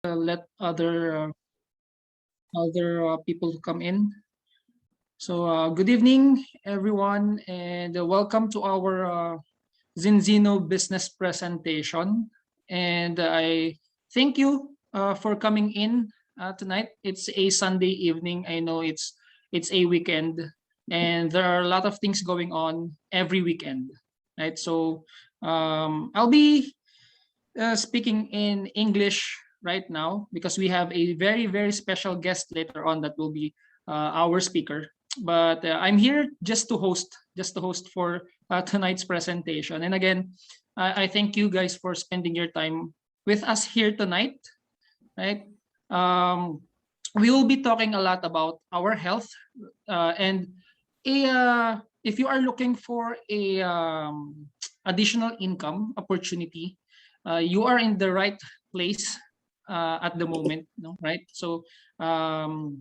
Let other people come in. So good evening, everyone, and welcome to our Zinzino business presentation. And I thank you for coming in tonight. It's a Sunday evening. I know it's a weekend, and there are a lot of things going on every weekend, right? So I'll be speaking in English right now because we have a very special guest later on that will be our speaker. But I'm here just to host for tonight's presentation. And again, I thank you guys for spending your time with us here tonight. Right? Um, we will be talking a lot about our health and if you are looking for a additional income opportunity, you are in the right place at the moment, no? Right? So I'll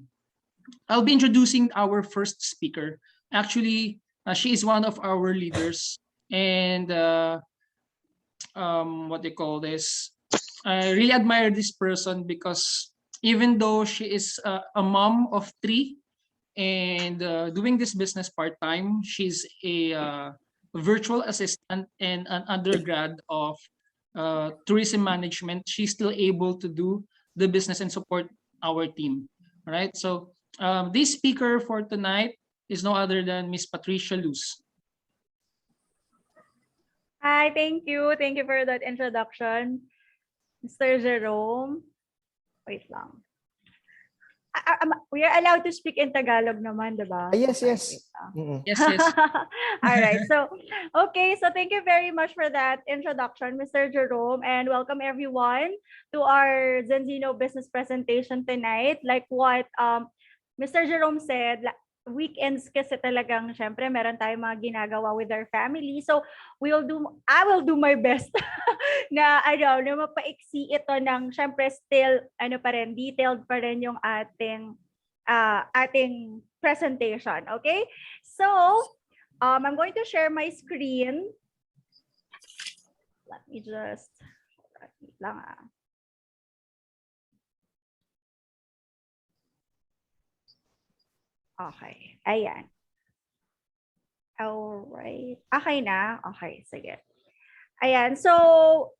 be introducing our first speaker. Actually, she is one of our leaders, and what they call this. I really admire this person because even though she is a mom of three and doing this business part time, she's a virtual assistant and an undergrad of tourism management. She's still able to do the business and support our team. All right. So this speaker for tonight is no other than Miss Patricia Luz. Hi, thank you. Thank you for that introduction, Mr. Jerome. Wait lang. We are allowed to speak in Tagalog naman, diba? Yes. Yes. All right. So, okay. So, thank you very much for that introduction, Mr. Jerome, and welcome everyone to our Zinzino business presentation tonight. Like what Mr. Jerome said, weekends kasi talagang syempre meron tayong mga ginagawa with our family. So, I will do my best na na mapaiksi ito ng syempre still detailed pa rin yung ating presentation. Okay? So, I'm going to share my screen. Let me just wait lang . Okay. Ayan. Alright. Okay na? Okay, sige. Ayan. So,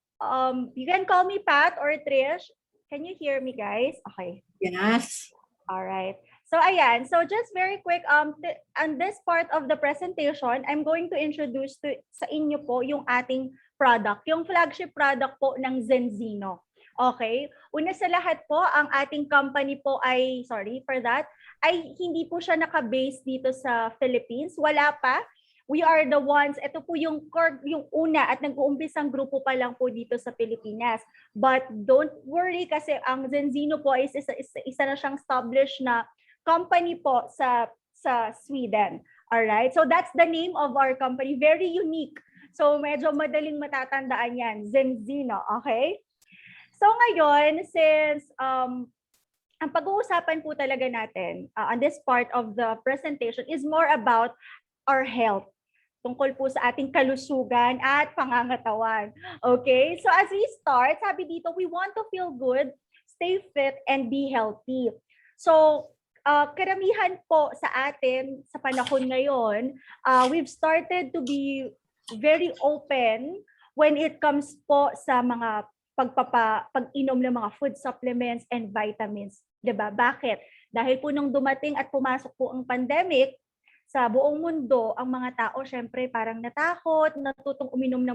you can call me Pat or Trish. Can you hear me, guys? Okay. Yes. Alright. So, ayan. So, just very quick, on this part of the presentation, I'm going to introduce sa inyo po yung ating product, yung flagship product po ng Zinzino. Okay? Una sa lahat po, ang ating company po ay, sorry for that, ay hindi po siya naka-base dito sa Philippines. Wala pa. We are the ones, ito po yung una at nag-uumpisang grupo pa lang po dito sa Pilipinas. But don't worry kasi ang Zinzino po ay isa na siyang established na company po sa Sweden. Alright? So that's the name of our company. Very unique. So medyo madaling matatandaan yan. Zinzino. Okay? So ngayon, since ang pag-uusapan po talaga natin on this part of the presentation is more about our health. Tungkol po sa ating kalusugan at pangangatawan. Okay? So as we start, sabi dito, we want to feel good, stay fit, and be healthy. So, karamihan po sa atin sa panahon ngayon, we've started to be very open when it comes po sa mga pag-inom ng mga food supplements and vitamins. Diba? Bakit? Dahil po nung dumating at pumasok po ang pandemic sa buong mundo, ang mga tao syempre parang natakot, natutong uminom ng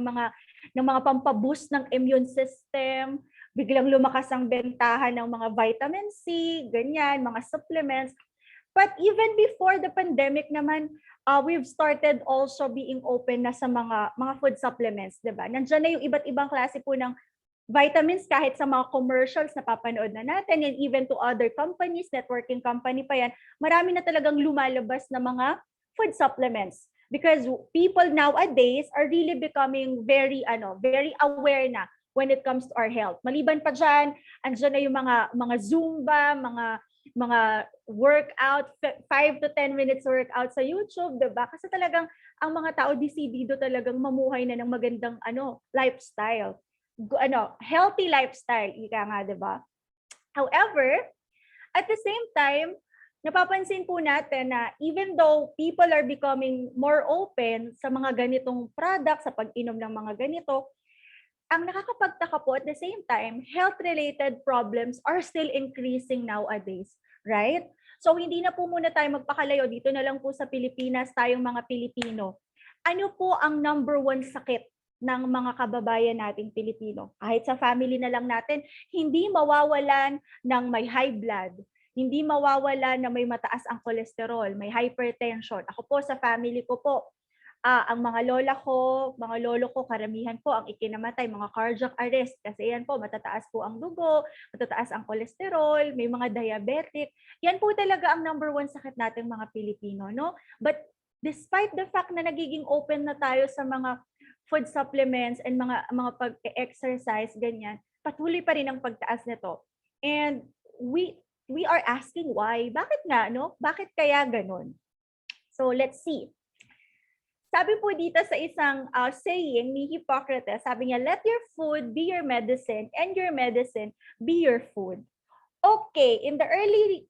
mga pampaboost ng immune system, biglang lumakas ang bentahan ng mga vitamin C, ganyan, mga supplements. But even before the pandemic naman, we've started also being open na sa mga food supplements, diba? Nandiyan na yung iba't ibang klase po ng vitamins kahit sa mga commercials na papanood na natin and even to other companies, networking company pa yan, marami na talagang lumalabas na mga food supplements because people nowadays are really becoming very aware na when it comes to our health. Maliban pa dyan, andyan na yung mga Zumba, mga workout, 5 to 10 minutes workout sa YouTube, diba? Kasi talagang ang mga tao desidido talagang mamuhay na ng magandang lifestyle. Healthy lifestyle, ika nga, 'di ba? However, at the same time, napapansin po natin na even though people are becoming more open sa mga ganitong products, sa pag-inom ng mga ganito, ang nakakapagtaka po at the same time, health-related problems are still increasing nowadays, right? So hindi na po muna tayo magpakalayo, dito na lang po sa Pilipinas, tayong mga Pilipino. Ano po ang number one sakit ng mga kababayan nating Pilipino? Kahit sa family na lang natin, hindi mawawalan ng may high blood, hindi mawawala na may mataas ang kolesterol, may hypertension. Ako po sa family ko po, ang mga lola ko, mga lolo ko, karamihan po ang ikinamatay, mga cardiac arrest. Kasi yan po, matataas po ang dugo, matataas ang kolesterol, may mga diabetic. Yan po talaga ang number one sakit natin mga Pilipino, no? But despite the fact na nagiging open na tayo sa mga food supplements and mga pag-exercise, ganyan, patuloy pa rin ang pagtaas nito. And we are asking why. Bakit nga, no? Bakit kaya ganun? So let's see. Sabi po dito sa isang saying ni Hippocrates, sabi niya, let your food be your medicine and your medicine be your food. Okay, in the early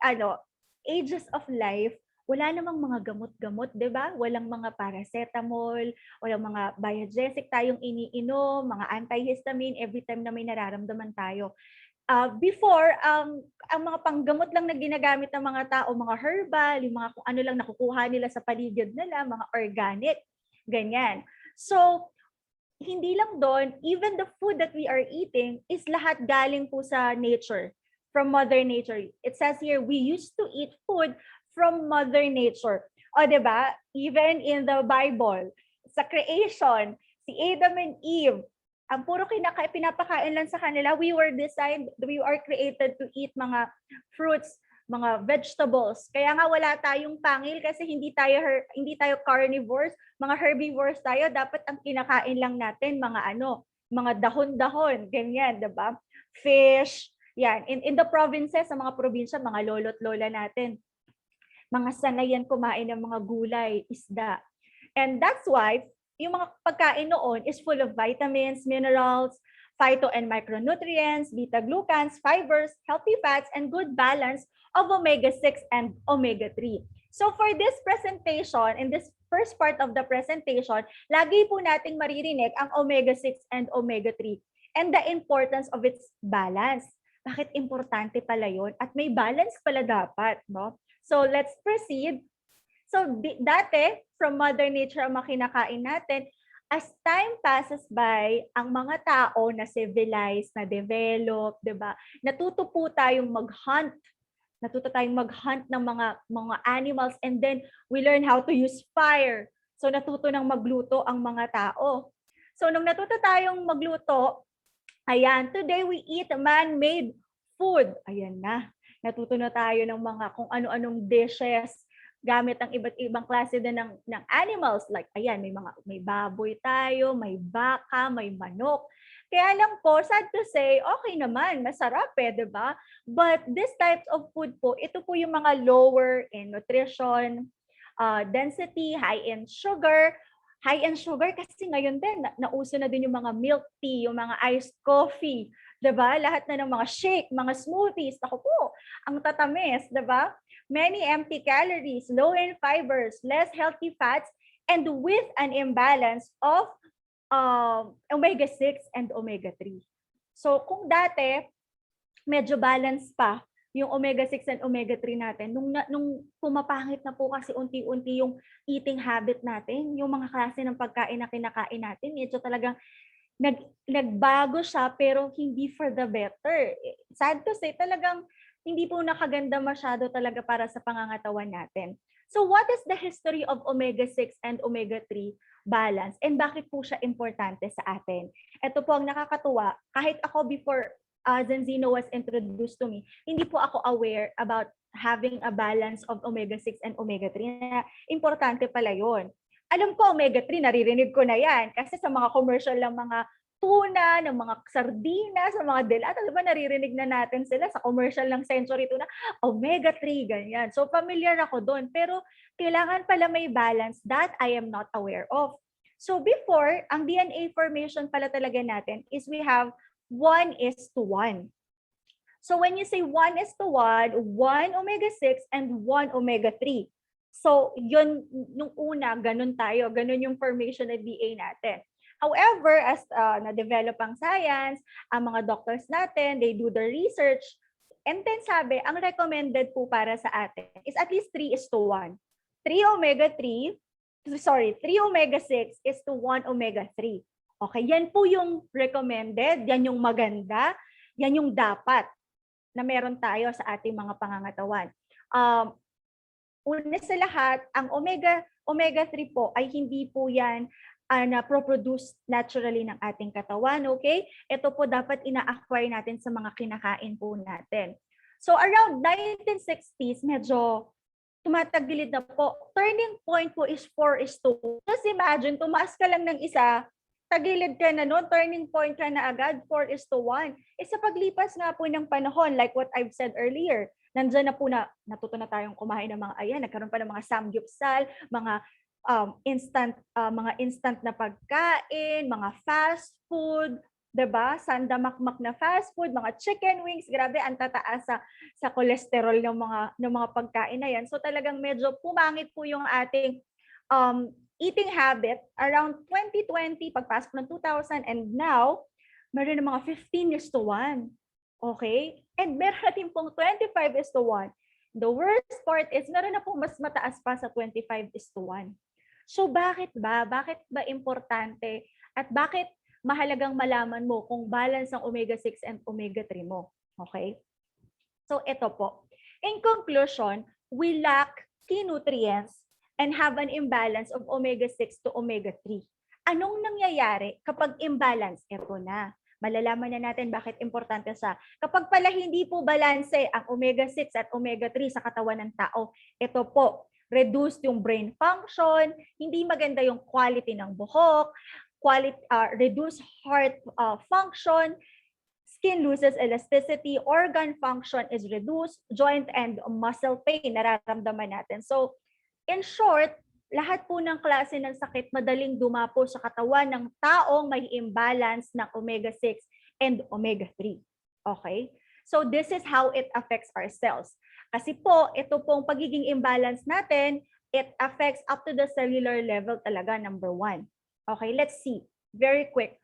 ages of life, wala namang mga gamot-gamot, 'di ba? Walang mga paracetamol, walang mga biogesic tayong iniinom, mga antihistamine every time na may nararamdaman tayo. Before, ang mga panggamot lang na ginagamit ng mga tao, mga herbal, yung mga kung ano lang nakukuha nila sa paligid nila, mga organic, ganyan. So, hindi lang doon, even the food that we are eating is lahat galing po sa nature, from Mother Nature. It says here, we used to eat food from Mother Nature. O, diba? Even in the Bible, sa creation, si Adam and Eve, ang puro pinapakain lang sa kanila, we are created to eat mga fruits, mga vegetables. Kaya nga wala tayong pangil kasi hindi tayo carnivores, mga herbivores tayo. Dapat ang kinakain lang natin mga dahon-dahon, ganyan, 'di ba? Fish, yan. In the provinces, sa mga probinsya, mga lolo't lola natin, mga sanayan kumain ng mga gulay, isda. And that's why yung mga pagkain noon is full of vitamins, minerals, phyto and micronutrients, beta-glucans, fibers, healthy fats, and good balance of omega-6 and omega-3. So for this presentation, in this first part of the presentation, lagi po nating maririnig ang omega-6 and omega-3 and the importance of its balance. Bakit importante pala yun? At may balance pala dapat, no? So let's proceed. So dati, from Mother Nature ang makinakain natin, as time passes by, ang mga tao na civilized, na develop, 'di ba? Natuto tayong mag-hunt ng mga animals, and then we learn how to use fire. So natuto nang magluto ang mga tao. So nung natuto tayong magluto, ayan, today we eat man-made food. Ayan na. Natuto na tayo ng mga kung ano-anong dishes gamit ang iba't ibang klase din ng animals. Like, ayan, may baboy tayo, may baka, may manok. Kaya lang po, sad to say, okay naman, masarap di ba? But this types of food po, ito po yung mga lower in nutrition, density, high in sugar. High in sugar kasi ngayon din, nauso na din yung mga milk tea, yung mga iced coffee, 'di ba? Lahat na ng mga shake, mga smoothies, ako po, ang tatamis, 'di ba? Many empty calories, low in fibers, less healthy fats, and with an imbalance of omega-6 and omega-3. So kung dati, medyo balance pa yung omega-6 and omega-3 natin, nung pumapangit na po kasi unti-unti yung eating habit natin, yung mga klase ng pagkain na kinakain natin, medyo talagang nagbago siya pero hindi for the better. Sad to say, talagang hindi po nakaganda masyado talaga para sa pangangatawan natin. So what is the history of omega-6 and omega-3 balance and bakit po siya importante sa atin? Ito po ang nakakatuwa, kahit ako before Zinzino was introduced to me, hindi po ako aware about having a balance of omega-6 and omega-3 na importante pala yon. Alam ko omega-3, naririnig ko na yan kasi sa mga commercial ng mga tuna, ng mga sardinas, ng mga delata, diba naririnig na natin sila sa commercial ng Century Tuna, omega-3, ganyan. So familiar ako doon, pero kailangan pala may balance that I am not aware of. So before, ang DNA formation pala talaga natin is we have 1:1. So when you say 1:1, 1 omega-6 and 1 omega-3. So yun, nung una, ganun tayo. Ganun yung formation ng DA natin. However, as na-develop ang science, ang mga doctors natin, they do the research, and then sabi, ang recommended po para sa atin is at least 3:1. 3 omega-3, 3 omega-6 is to 1 omega-3. Okay, yan po yung recommended, yan yung maganda, yan yung dapat na meron tayo sa ating mga pangangatawan. Una sa lahat, ang omega-3 po ay hindi po yan na produce naturally ng ating katawan, okay? Ito po dapat ina-acquire natin sa mga kinakain po natin. So around 1960s, medyo tumatagilid na po. Turning point po is 4:2. Just imagine, tumaas ka lang ng isa, tagilid ka na noon, turning point ka na agad, 4:1. Sa paglipas nga po ng panahon, like what I've said earlier, nandyan na po natuto na tayong kumain ng mga, nagkaroon pa ng mga samgyupsal, mga instant na pagkain, mga fast food, 'di ba? Sandamakmak na fast food, mga chicken wings, grabe ang tataas sa cholesterol ng mga pagkain na 'yan. So talagang medyo pumangit po yung ating eating habit around 2020, pagpasok ng 2000, and now meron ng mga 15:1. Okay? And meron natin pong 25:1. The worst part is meron na pong mas mataas pa sa 25:1. So bakit ba? Bakit ba importante? At bakit mahalagang malaman mo kung balance ang omega-6 and omega-3 mo? Okay? So ito po. In conclusion, we lack key nutrients and have an imbalance of omega-6 to omega-3. Anong nangyayari kapag imbalance? Ito na. Malalaman na natin bakit importante siya. Kapag pala hindi po balanse ang omega-6 at omega-3 sa katawan ng tao, ito po, reduced yung brain function, hindi maganda yung quality ng buhok, reduced heart function, skin loses elasticity, organ function is reduced, joint and muscle pain nararamdaman natin. So, in short, lahat po ng klase ng sakit madaling dumapo sa katawan ng taong may imbalance ng omega-6 and omega-3. Okay? So this is how it affects our cells. Kasi po, ito pong pagiging imbalance natin, it affects up to the cellular level talaga, number 1. Okay, let's see. Very quick.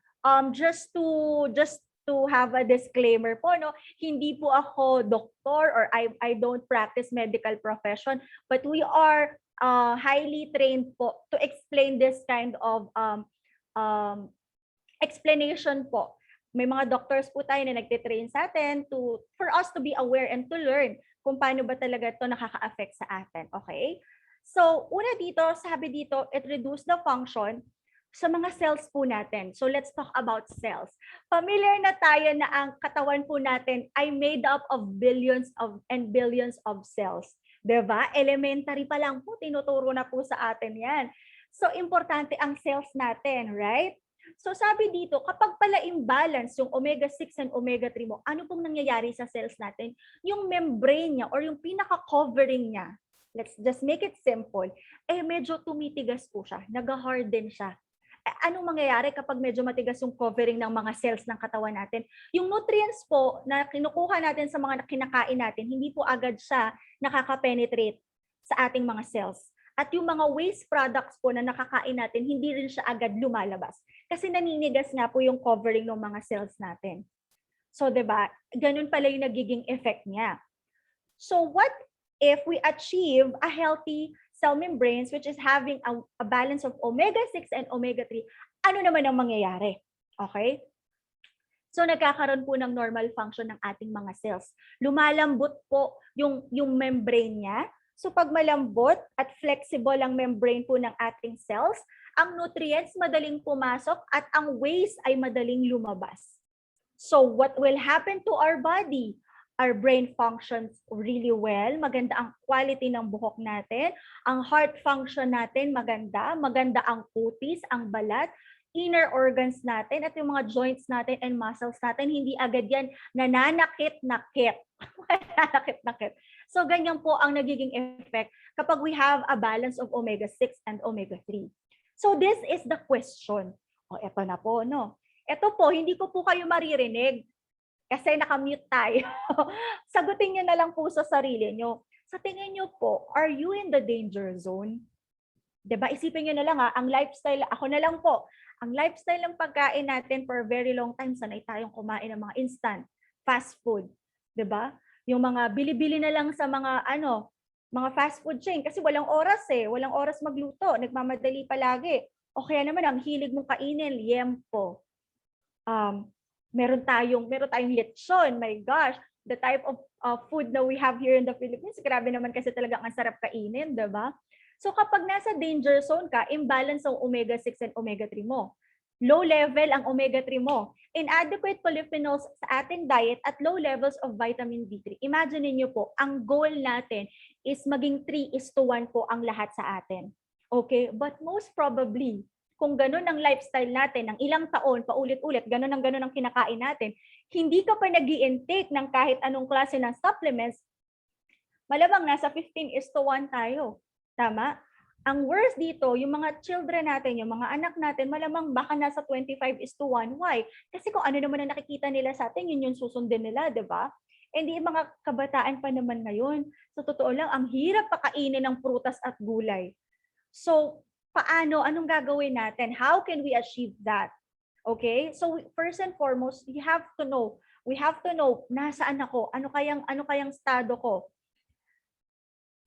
Just to have a disclaimer po, no, hindi po ako doktor or I don't practice medical profession, but we are highly trained po to explain this kind of explanation po. May mga doctors po tayo na nagtitrain sa atin for us to be aware and to learn kung paano ba talaga ito nakaka-affect sa atin. Okay? So, una dito, sabi dito, it reduce the function sa mga cells po natin. So, let's talk about cells. Familiar na tayo na ang katawan po natin ay made up of billions and billions of cells. Diba? Elementary pa lang po, tinuturo na po sa atin yan. So, importante ang cells natin, right? So, sabi dito, kapag pala imbalance yung omega-6 and omega-3 mo, ano pong nangyayari sa cells natin? Yung membrane niya or yung pinaka-covering niya, let's just make it simple, medyo tumitigas po siya, nag-harden siya. Anong mangyayari kapag medyo matigas yung covering ng mga cells ng katawan natin? Yung nutrients po na kinukuha natin sa mga kinakain natin, hindi po agad siya nakaka-penetrate sa ating mga cells. At yung mga waste products po na nakakain natin, hindi rin siya agad lumalabas. Kasi naninigas nga po yung covering ng mga cells natin. So, diba? Ganun pala yung nagiging effect niya. So, what if we achieve a healthy cell membranes which is having a balance of omega-6 and omega-3? Ano naman ang mangyayari? Okay? So, nagkakaroon po ng normal function ng ating mga cells. Lumalambot po yung membrane niya. So pag malambot at flexible ang membrane po ng ating cells, ang nutrients madaling pumasok at ang waste ay madaling lumabas. So what will happen to our body? Our brain functions really well. Maganda ang quality ng buhok natin. Ang heart function natin maganda. Maganda ang kutis, ang balat, inner organs natin at yung mga joints natin and muscles natin. Hindi agad yan nananakit-nakit. Nananakit-nakit. So, ganyan po ang nagiging effect kapag we have a balance of omega-6 and omega-3. So, this is the question. Eto na po, no? Ito po, hindi ko po kayo maririnig. Kasi nakamute tayo. Sagutin niyo na lang po sa sarili niyo. Sa tingin niyo po, are you in the danger zone? 'Di ba? Isipin niyo na lang ang lifestyle, ako na lang po, ang lifestyle ng pagkain natin for a very long time, sanay tayong kumain ng mga instant, fast food, 'di ba? Yung mga bili-bili na lang sa mga mga fast food chain kasi walang oras magluto, nagmamadali palagi. O kaya naman ang hilig mong kainin, liempo. Meron tayong lechon, my gosh, the type of food that we have here in the Philippines, grabe naman kasi talagang ang sarap kainin, 'di ba? So kapag nasa danger zone ka, imbalance ang omega-6 and omega-3 mo. Low level ang omega-3 mo. Inadequate polyphenols sa ating diet at low levels of vitamin D3. Imagine niyo po, ang goal natin is maging 3:1 po ang lahat sa atin. Okay? But most probably, kung ganun ang lifestyle natin, ng ilang taon, paulit-ulit, ganun ang kinakain natin, hindi ka pa nag-i-intake ng kahit anong klase ng supplements, malamang nasa 15:1 tayo. Tama? Ang worst dito, yung mga children natin, yung mga anak natin, malamang baka nasa 25:1. Why? Kasi kung ano naman ang nakikita nila sa atin, yun yung susundin nila, di ba? Hindi mga kabataan pa naman ngayon. Sa totoo lang, ang hirap pakainin ng prutas at gulay. So, paano? Anong gagawin natin? How can we achieve that? Okay? So, first and foremost, we have to know, nasaan ako? Ano kayang estado ko?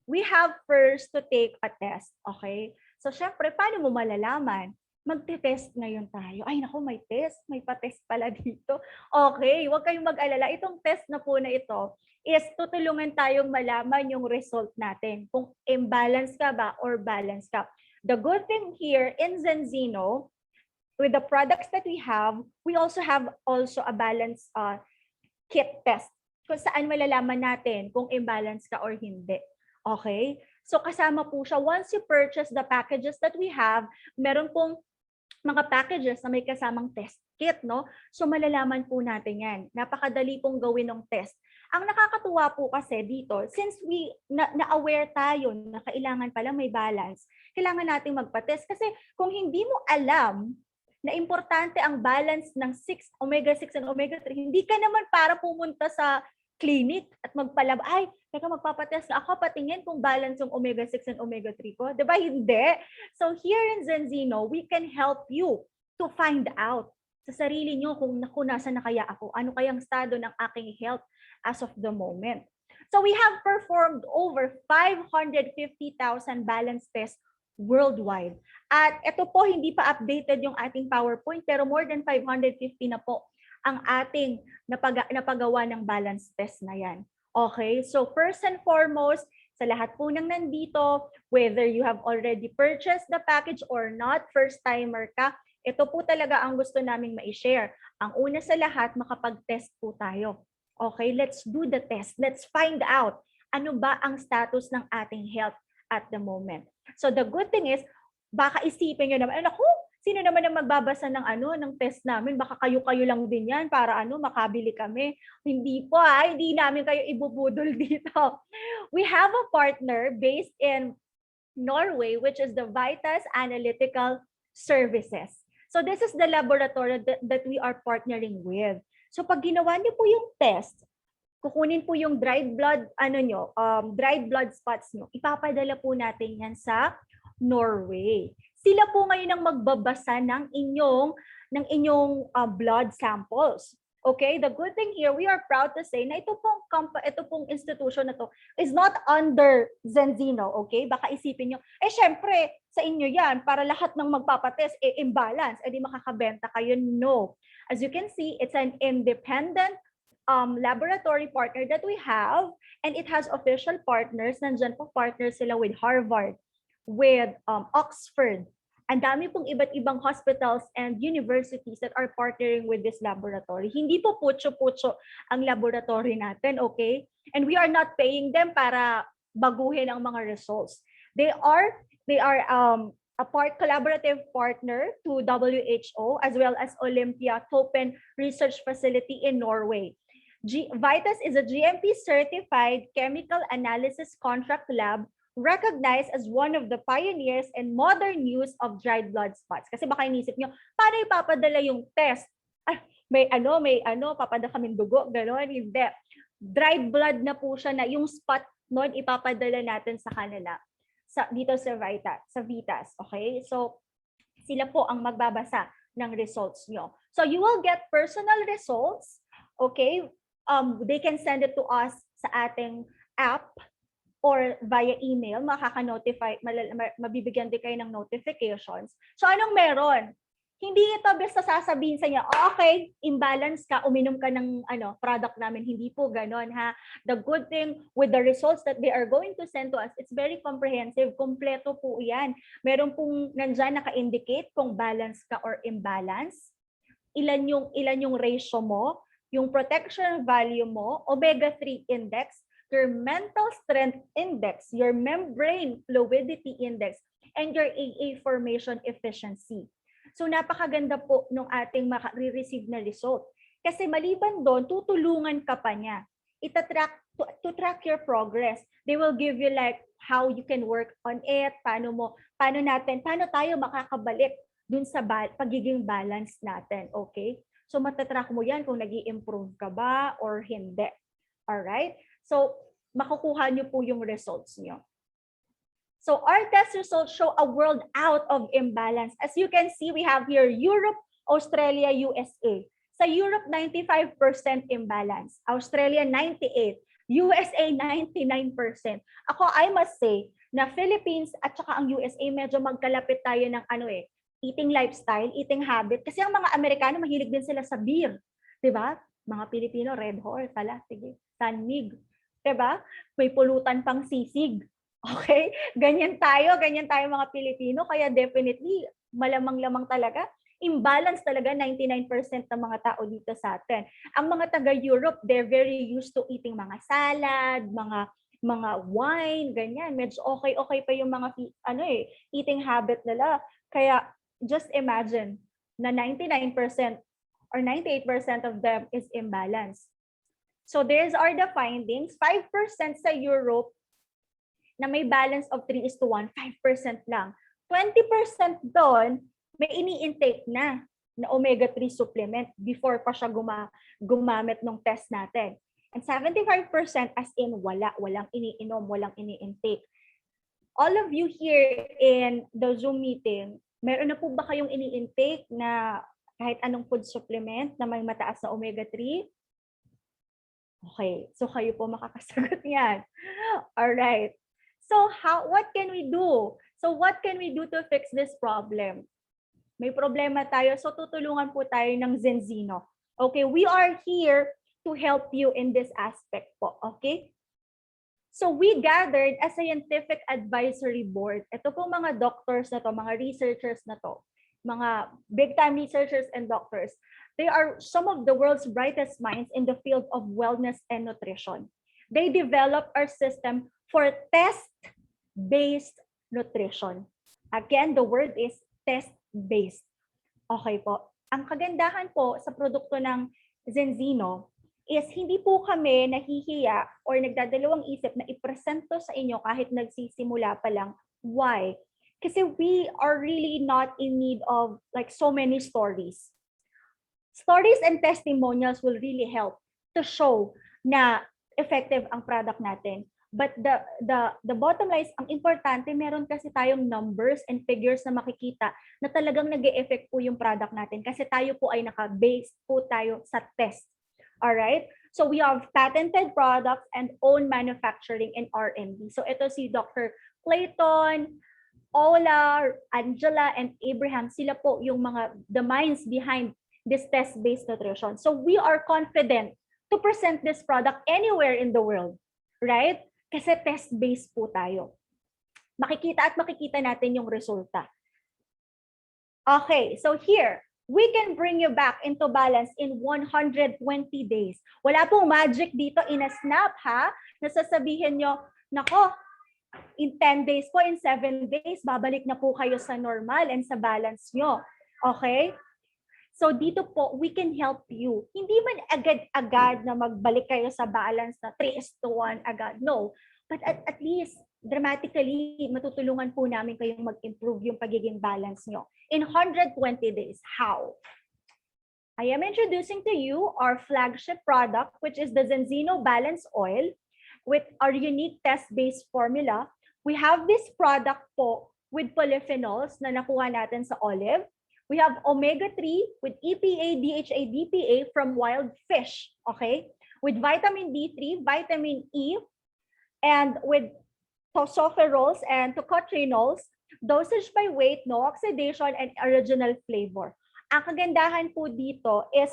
We have first to take a test, okay? So, syempre, paano mo malalaman? Magte-test ngayon tayo. Ay, naku, may test. May pa-test pala dito. Okay, huwag kayong mag-alala. Itong test na po na ito is tutulungan tayong malaman yung result natin. Kung imbalance ka ba or balance ka. The good thing here in Zinzino, with the products that we also have a balance kit test. Kung saan malalaman natin kung imbalance ka or hindi. Okay? So kasama po siya. Once you purchase the packages that we have, meron pong mga packages na may kasamang test kit, no? So malalaman po natin yan. Napakadali pong gawin ng test. Ang nakakatuwa po kasi dito, since na-aware tayo na kailangan pala may balance, kailangan nating magpa-test. Kasi kung hindi mo alam na importante ang balance ng omega-6 and omega-3, hindi ka naman para pumunta sa clinic at magpalab, ay, teka, magpapatest na ako, patingin kung balance yung omega-6 and omega-3 ko. Diba? Hindi. So here in Zinzino, we can help you to find out sa sarili nyo kung nasa na kaya ako, ano kayang estado ng aking health as of the moment. So we have performed over 550,000 balance tests worldwide. At ito po, hindi pa updated yung ating PowerPoint, pero more than 550 na po ang ating napagawa ng balance test na yan. Okay? So first and foremost, sa lahat po ng nandito, whether you have already purchased the package or not, first timer ka, ito po talaga ang gusto naming ma-share. Ang una sa lahat, makapag-test po tayo. Okay? Let's do the test. Let's find out ano ba ang status ng ating health at the moment. So the good thing is, baka isipin nyo naman, naku, sino naman ang magbabasa ng test namin? Baka kayo-kayo lang din yan para makabili kami. Hindi po, hindi namin kayo ibubudol dito. We have a partner based in Norway, which is the Vitas Analytical Services. So this is the laboratory that we are partnering with. So pag ginawa niyo po yung test, kukunin po yung dried blood spots nyo. Ipapadala po natin yan sa Norway. Sila po ngayon ang magbabasa ng inyong blood samples. Okay? The good thing here, we are proud to say na ito pong institution na to is not under Zinzino. Okay? Baka isipin nyo, syempre, sa inyo yan, para lahat ng magpapatest, imbalance, di makakabenta kayo. No. As you can see, it's an independent laboratory partner that we have, and it has official partners. Nandyan po partners sila with Harvard, with Oxford. Ang dami pong iba't ibang hospitals and universities that are partnering with this laboratory. Hindi po putyo-putyo ang laboratory natin, okay? And we are not paying them para baguhin ang mga results. They are a collaborative partner to WHO as well as Olympia Topen Research Facility in Norway. Vitas is a GMP certified chemical analysis contract lab recognized as one of the pioneers in modern use of dried blood spots. Kasi baka inisip nyo, paano ipapadala yung test? papada kaming dugo, gano'n, hindi. Dried blood na po siya na yung spot noon ipapadala natin sa kanila dito sa Vitas, okay? So sila po ang magbabasa ng results nyo. So you will get personal results, okay? They can send it to us sa ating app or via email, makaka-notify, mabibigyan din kayo ng notifications. So anong meron? Hindi ito basta sasabihin sa inyo, okay, imbalance ka, uminom ka ng product namin. Hindi po ganon, ha. The good thing with the results that they are going to send to us, it's very comprehensive, kompleto po yan. Meron pong nandyan naka-indicate kung balance ka or imbalance, ilan yung ratio mo, yung protection value mo, omega-3 index, your mental strength index, your membrane fluidity index, and your AA formation efficiency. So napakaganda po nung ating maka-receive na result. Kasi maliban doon, tutulungan ka pa niya. To track your progress. They will give you like how you can work on it, paano tayo makakabalik dun sa pagiging balance natin, okay? So matatrack mo yan kung nag-i-improve ka ba or hindi. Alright? So makukuha nyo po yung results nyo. So our test results show a world out of imbalance. As you can see, we have here Europe, Australia, USA. Sa Europe, 95% imbalance. Australia, 98%. USA, 99%. Ako, I must say, na Philippines at saka ang USA, medyo magkalapit tayo ng eating lifestyle, eating habit. Kasi ang mga Amerikano, mahilig din sila sa beer. Diba? Mga Pilipino, Red Horse, San Mig. Diba? May pulutan pang sisig. Okay? Ganyan tayo mga Pilipino. Kaya definitely, malamang-lamang talaga. Imbalance talaga 99% ng mga tao dito sa atin. Ang mga taga-Europe, they're very used to eating mga salad, mga wine, ganyan. Medyo okay pa yung mga eating habit nila. Kaya just imagine na 99% or 98% of them is imbalance. So these are the findings. 5% sa Europe na may balance of 3:1, 5% lang. 20% doon, may ini-intake na omega-3 supplement before pa siya gumamit ng test natin. And 75% as in walang iniinom, walang ini-intake. All of you here in the Zoom meeting, meron na po ba kayong ini-intake na kahit anong food supplement na may mataas na omega-3? Okay, so kayo po makakasagot yan. All right. So what can we do? So what can we do to fix this problem? May problema tayo, so tutulungan po tayo ng Zinzino. Okay, we are here to help you in this aspect po, okay? So we gathered a scientific advisory board. Ito po mga doctors na to, mga researchers na to, mga big-time researchers and doctors. They are some of the world's brightest minds in the field of wellness and nutrition. They developed our system for test-based nutrition. Again, the word is test-based. Okay po. Ang kagandahan po sa produkto ng Zinzino is hindi po kami nahihiya or nagdadalawang isip na i-present to sa inyo kahit nagsisimula pa lang. Why? Kasi we are really not in need of like so many stories. Stories and testimonials will really help to show na effective ang product natin. But the bottom line is, ang importante, meron kasi tayong numbers and figures na makikita na talagang nag-e-effect po yung product natin kasi tayo po ay naka-based po tayo sa test. Alright? So we have patented products and own manufacturing and R&D. So ito si Dr. Clayton, Ola, Angela, and Abraham. Sila po yung the minds behind this test-based nutrition. So we are confident to present this product anywhere in the world. Right? Kasi test-based po tayo. Makikita natin yung resulta. Okay, so here, we can bring you back into balance in 120 days. Wala pong magic dito in a snap, ha? Nasasabihin nyo, nako, in 10 days po, in 7 days, babalik na po kayo sa normal and sa balance nyo. Okay? So dito po, we can help you. Hindi man agad-agad na magbalik kayo sa balance na 3:1 agad. No. But at least, dramatically, matutulungan po namin kayong mag-improve yung pagiging balance nyo. In 120 days. How? I am introducing to you our flagship product, which is the Zinzino Balance Oil with our unique test-based formula. We have this product po with polyphenols na nakuha natin sa olive. We have omega-3 with EPA, DHA, DPA from wild fish, okay? With vitamin D3, vitamin E, and with tocopherols and tocotrienols, dosage by weight, no oxidation, and original flavor. Ang kagandahan po dito is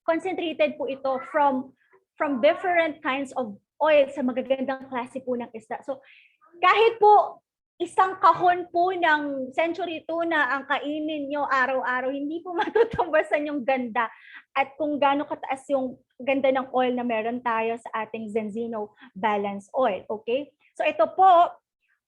concentrated po ito from different kinds of oil sa magagandang klase po ng isda. So kahit po isang kahon po ng century tuna ang kainin nyo araw-araw, hindi po matutumbasan yung ganda at kung gaano kataas yung ganda ng oil na meron tayo sa ating Zinzino Balance Oil. Okay? So ito po,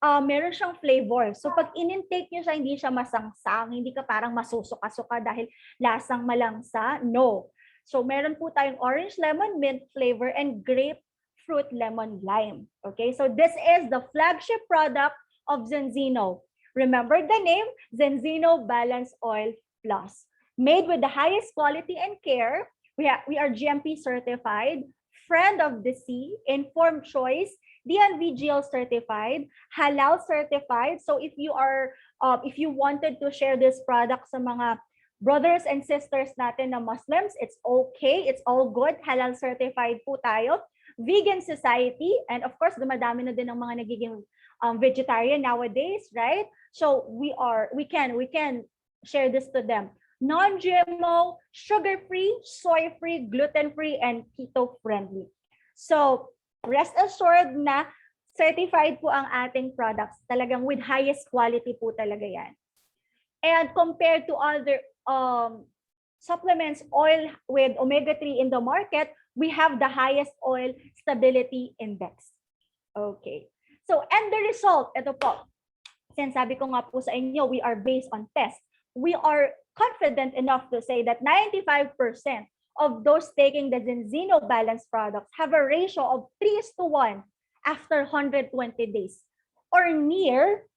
meron siyang flavor. So pag in-intake nyo siya, hindi siya masangsang, hindi ka parang masusuka-suka dahil lasang malangsa. No. So meron po tayong orange lemon mint flavor and grapefruit lemon lime. Okay? So this is the flagship product of Zinzino. Remember the name, Zinzino Balance Oil Plus. Made with the highest quality and care. We are GMP certified, friend of the sea, informed choice, DNVGL certified, halal certified. So if you wanted to share this product sa mga brothers and sisters natin na Muslims, it's okay, it's all good, halal certified po tayo. Vegan society, and of course, dumadami na din ang mga nagiging vegetarian nowadays, right? So we can share this to them. Non-GMO, sugar-free, soy-free, gluten-free, and keto-friendly. So rest assured na certified po ang ating products. Talagang with highest quality po talaga yan. And compared to other supplements, oil with omega-3 in the market, we have the highest oil stability index. Okay. So, and the result, ito po, since sabi ko nga po sa inyo, we are based on tests. We are confident enough to say that 95% of those taking the Zinzino Balance products have a ratio of 3:1 after 120 days or near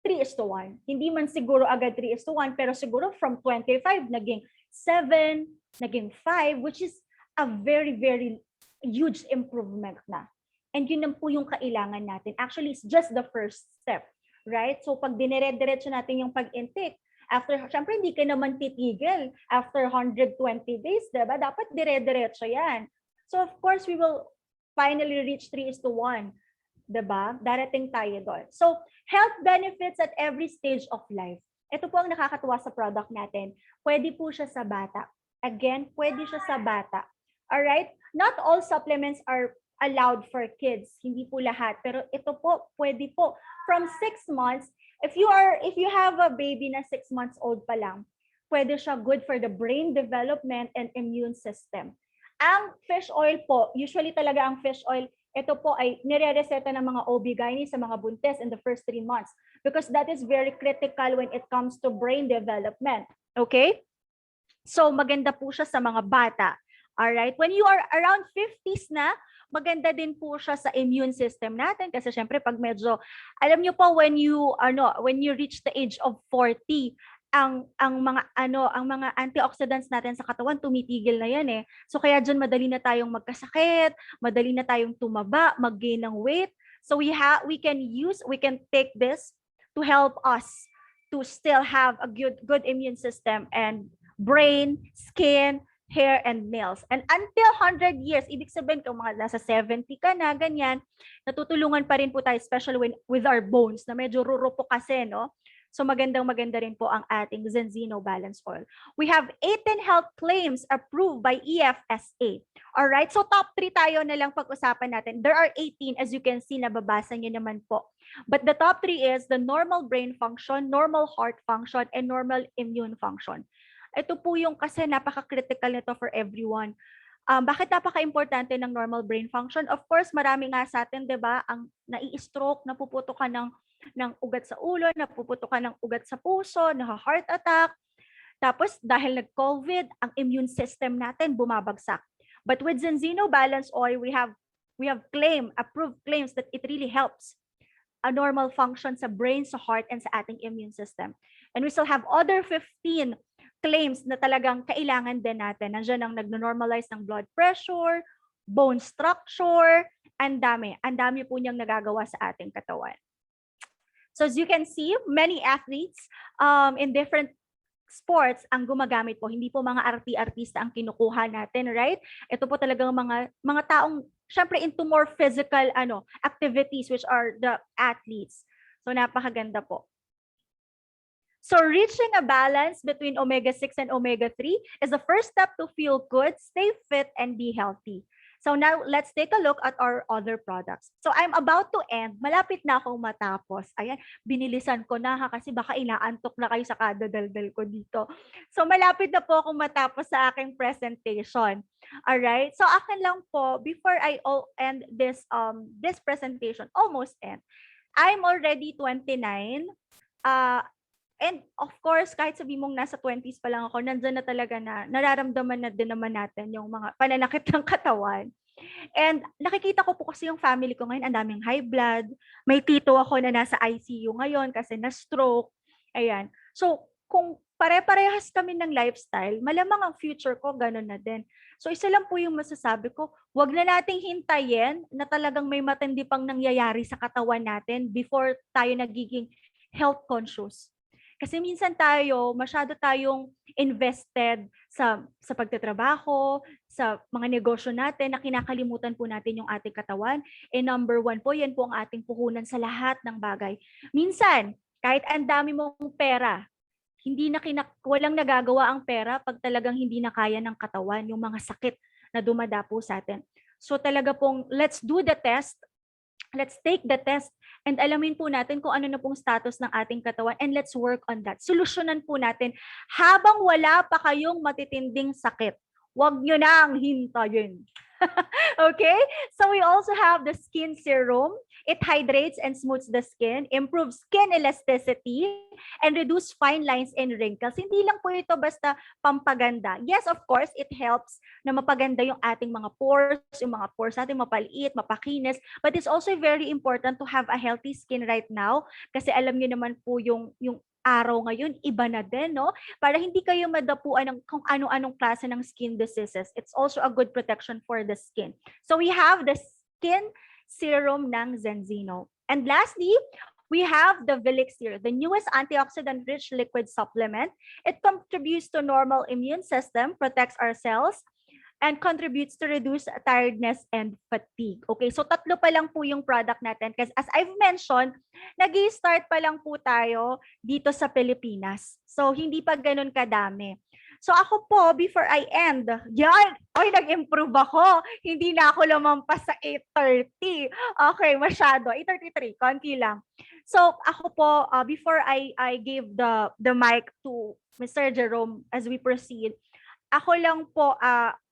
3:1. Hindi man siguro agad 3:1, pero siguro from 25 naging 7, naging 5, which is a very, very huge improvement na. And yun lang po yung kailangan natin. Actually, it's just the first step, right? So pag dinire-diretso natin yung pag-intake, after, syempre hindi ka naman titigil after 120 days, diba? Dapat dire-diretso yan. So of course, we will finally reach 3:1, diba? Darating tayo doon. So health benefits at every stage of life. Ito po ang nakakatuwa sa product natin. Pwede po siya sa bata. Again, pwede siya sa bata. Alright? Not all supplements are allowed for kids. Hindi po lahat. Pero ito po, pwede po. From 6 months, if you have a baby na 6 months old pa lang, pwede siya good for the brain development and immune system. Ang fish oil po, usually talaga ang fish oil, ito po ay nire-reseta ng mga OB-GYN sa mga buntis in the first 3 months because that is very critical when it comes to brain development. Okay? So maganda po siya sa mga bata. Alright? When you are around 50s na, maganda din po siya sa immune system natin kasi syempre pag medyo, alam niyo po when you reach the age of 40, ang mga antioxidants natin sa katawan tumitigil na yan eh. So kaya diyan madali na tayong magkasakit, madali na tayong tumaba, mag-gain ng weight. So we can take this to help us to still have a good immune system and brain, skin, hair, and nails. And until 100 years, ibig sabihin kung mga nasa 70 ka na, ganyan, natutulungan pa rin po tayo, especially with our bones, na medyo ruro po kasi, no? So maganda rin po ang ating Zinzino Balance Oil. We have 18 health claims approved by EFSA. Alright, so top 3 tayo na lang pag-usapan natin. There are 18, as you can see, nababasa nyo naman po. But the top 3 is the normal brain function, normal heart function, and normal immune function. Ito po yung kasi napaka-critical nito for everyone. Bakit napaka-importante ng normal brain function? Of course, marami nga sa atin, 'di ba, ang nai-stroke, napuputo ka ng ugat sa ulo, napuputo ka ng ugat sa puso, heart attack. Tapos dahil nag-COVID, ang immune system natin bumabagsak. But with Zinzino Balance Oil, we have approved claims that it really helps a normal function sa brain, sa heart, and sa ating immune system. And we still have other 15 claims na talagang kailangan din natin. Nandiyan ang nagno-normalize ng blood pressure, bone structure, ang dami po niyang nagagawa sa ating katawan. So as you can see, many athletes in different sports ang gumagamit po. Hindi po mga artista ang kinukuha natin, right? Ito po talagang mga taong syempre into more physical activities, which are the athletes. So napakaganda po. So reaching a balance between omega-6 and omega-3 is the first step to feel good, stay fit, and be healthy. So now, let's take a look at our other products. So I'm about to end. Malapit na akong matapos. Ayan, binilisan ko na kasi baka inaantok na kayo sa kadadaldal ko dito. So malapit na po akong matapos sa aking presentation. Alright? So akin lang po, before I end this presentation, almost end. I'm already 29. And of course, kahit sabi mong nasa 20s pa lang ako, nandyan na talaga na nararamdaman na din naman natin yung mga pananakit ng katawan. And nakikita ko po kasi yung family ko ngayon, ang daming high blood. May tito ako na nasa ICU ngayon kasi na-stroke. Ayan. So, kung pare-parehas kami ng lifestyle, malamang ang future ko ganun na din. So, isa lang po yung masasabi ko, wag na nating hintayin na talagang may matindi pang nangyayari sa katawan natin before tayo nagiging health conscious. Kasi minsan masyado tayong invested sa pagtatrabaho, sa mga negosyo natin na kinakalimutan po natin yung ating katawan. And number one po, yan po ang ating puhunan sa lahat ng bagay. Minsan, kahit ang dami mong pera, walang nagagawa ang pera pag talagang hindi na kaya ng katawan yung mga sakit na dumadapo sa atin. So talaga pong, let's do the test. Let's take the test and alamin po natin kung ano na pong status ng ating katawan and let's work on that. Solusyonan po natin habang wala pa kayong matitinding sakit. Huwag nyo nang hintayin. Okay? So we also have the skin serum. It hydrates and smooths the skin, improves skin elasticity, and reduce fine lines and wrinkles. Hindi lang po ito basta pampaganda. Yes, of course, it helps na mapaganda yung ating mga pores natin mapaliit, mapakinis. But it's also very important to have a healthy skin right now kasi alam niyo naman po yung araw ngayon, iba na din, no? Para hindi kayo madapuan ng kung ano-anong klase ng skin diseases. It's also a good protection for the skin. So we have the skin serum ng Zinzino. And lastly, we have the Elixir, the newest antioxidant-rich liquid supplement. It contributes to normal immune system, protects our cells, and contributes to reduce tiredness and fatigue. Okay, so tatlo pa lang po yung product natin. Kasi as I've mentioned, nag-i-start pa lang po tayo dito sa Pilipinas. So hindi pa ganun kadami. So ako po, before I end, nag-improve ako. Hindi na ako lumampas sa 8:30. Okay, masyado. 8:33, konti lang. So ako po, before I gave the mic to Mr. Jerome as we proceed, ako lang po,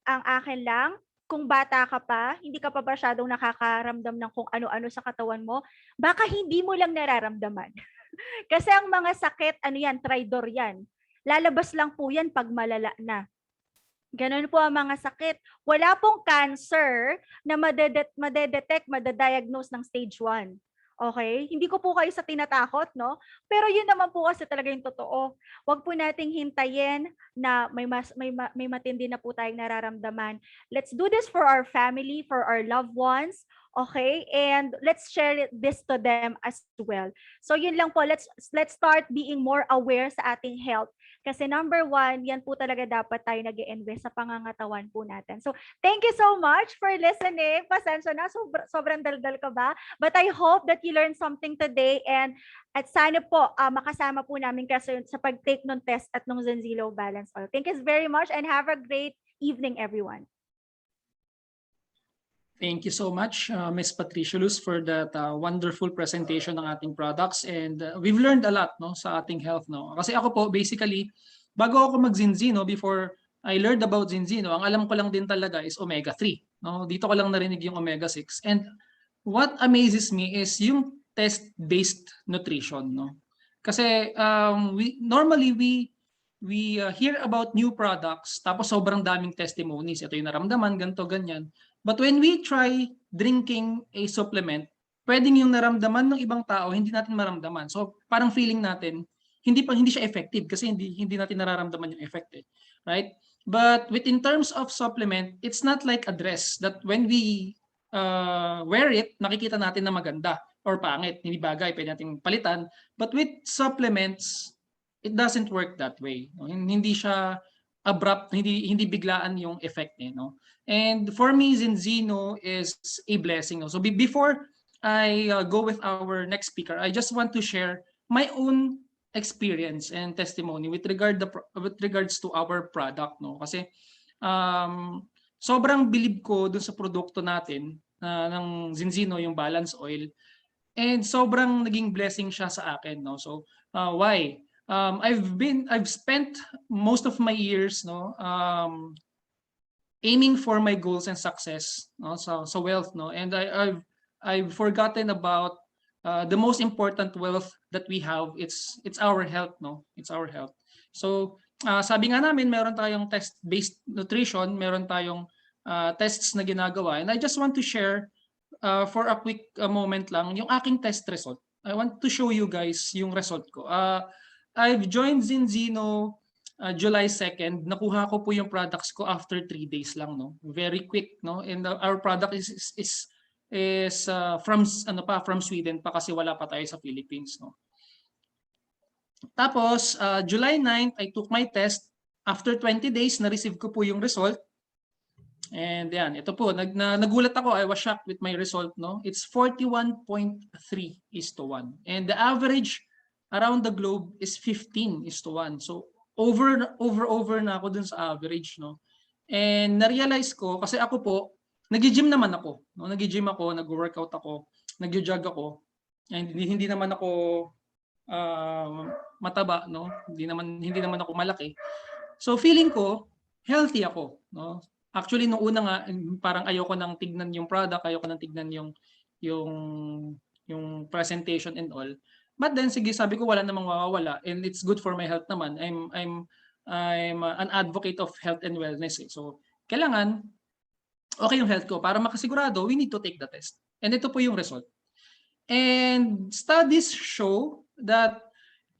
ang akin lang, kung bata ka pa, hindi ka pa masyadong nakakaramdam ng kung ano-ano sa katawan mo, baka hindi mo lang nararamdaman. Kasi ang mga sakit, tridor yan. Lalabas lang po yan pag malala na. Ganun po ang mga sakit. Wala pong cancer na madedetect, madadiagnose ng stage 1. Okay? Hindi ko po kayo sa tinatakot, no? Pero yun naman po kasi talaga yung totoo. Huwag po nating hintayin na may matindi na po tayong nararamdaman. Let's do this for our family, for our loved ones. Okay? And let's share this to them as well. So yun lang po, let's start being more aware sa ating health. Kasi number one, yan po talaga dapat tayo nag-i-invest sa pangangatawan po natin. So thank you so much for listening. Pasensya na, sobrang daldal ka ba? But I hope that you learned something today and at sana po makasama po namin kasi sa pag-take ng test at ng Zinzino Balance Oil. Thank you very much and have a great evening, everyone. Thank you so much, Ms. Patricia Luz, for that wonderful presentation ng ating products. And we've learned a lot, no, sa ating health. No? Kasi ako po, basically, bago ako mag-Zinzino, before I learned about Zinzino, ang alam ko lang din talaga is omega-3. No? Dito ko lang narinig yung omega-6. And what amazes me is yung test-based nutrition. No? Kasi normally we hear about new products, tapos sobrang daming testimonies. Ito yung naramdaman, ganito, ganyan. But when we try drinking a supplement, pwedeng yung naramdaman ng ibang tao, hindi natin maramdaman. So parang feeling natin, hindi siya effective kasi hindi natin nararamdaman yung effect right? But in terms of supplement, it's not like a dress that when we wear it, nakikita natin na maganda or pangit, hindi bagay, pwede nating palitan. But with supplements, it doesn't work that way. No? Hindi siya abrupt, hindi biglaan yung effect no? And for me, Zinzino is a blessing. No? So before I go with our next speaker, I just want to share my own experience and testimony with regards to our product no kasi sobrang bilib ko dun sa produkto natin ng Zinzino yung balance oil and sobrang naging blessing siya sa akin no so why I've spent most of my years no aiming for my goals and success no so wealth no and I've forgotten about the most important wealth that we have it's our health no it's our health so sabi nga namin meron tayong test based nutrition meron tayong tests na ginagawa and I just want to share for a quick moment lang yung aking test result. I want to show you guys yung result ko. I've joined Zinzino July 2nd. Nakuha ko po yung products ko after 3 days lang no. Very quick no. And our product is from from Sweden pa kasi wala pa tayo sa Philippines no. Tapos July 9th I took my test. After 20 days na-receive ko po yung result. And yan, ito po, nagulat ako, I was shocked with my result, no? It's 41.3:1. And the average around the globe is 15:1. So over na ako dun sa average, no? And na-realize ko, kasi ako po, nag-gym naman ako, no? Nag-gym ako, nag-workout ako, nag-jog ako, and hindi naman ako mataba, no? Hindi naman ako malaki. So feeling ko, healthy ako, no? Actually nung una nga parang ayoko nang tignan yung product, ayoko nang tignan yung yung presentation and all. But then sige sabi ko wala namang mawawala and it's good for my health naman. I'm an advocate of health and wellness So kailangan okay yung health ko para makasigurado we need to take the test. And ito po yung result. And studies show that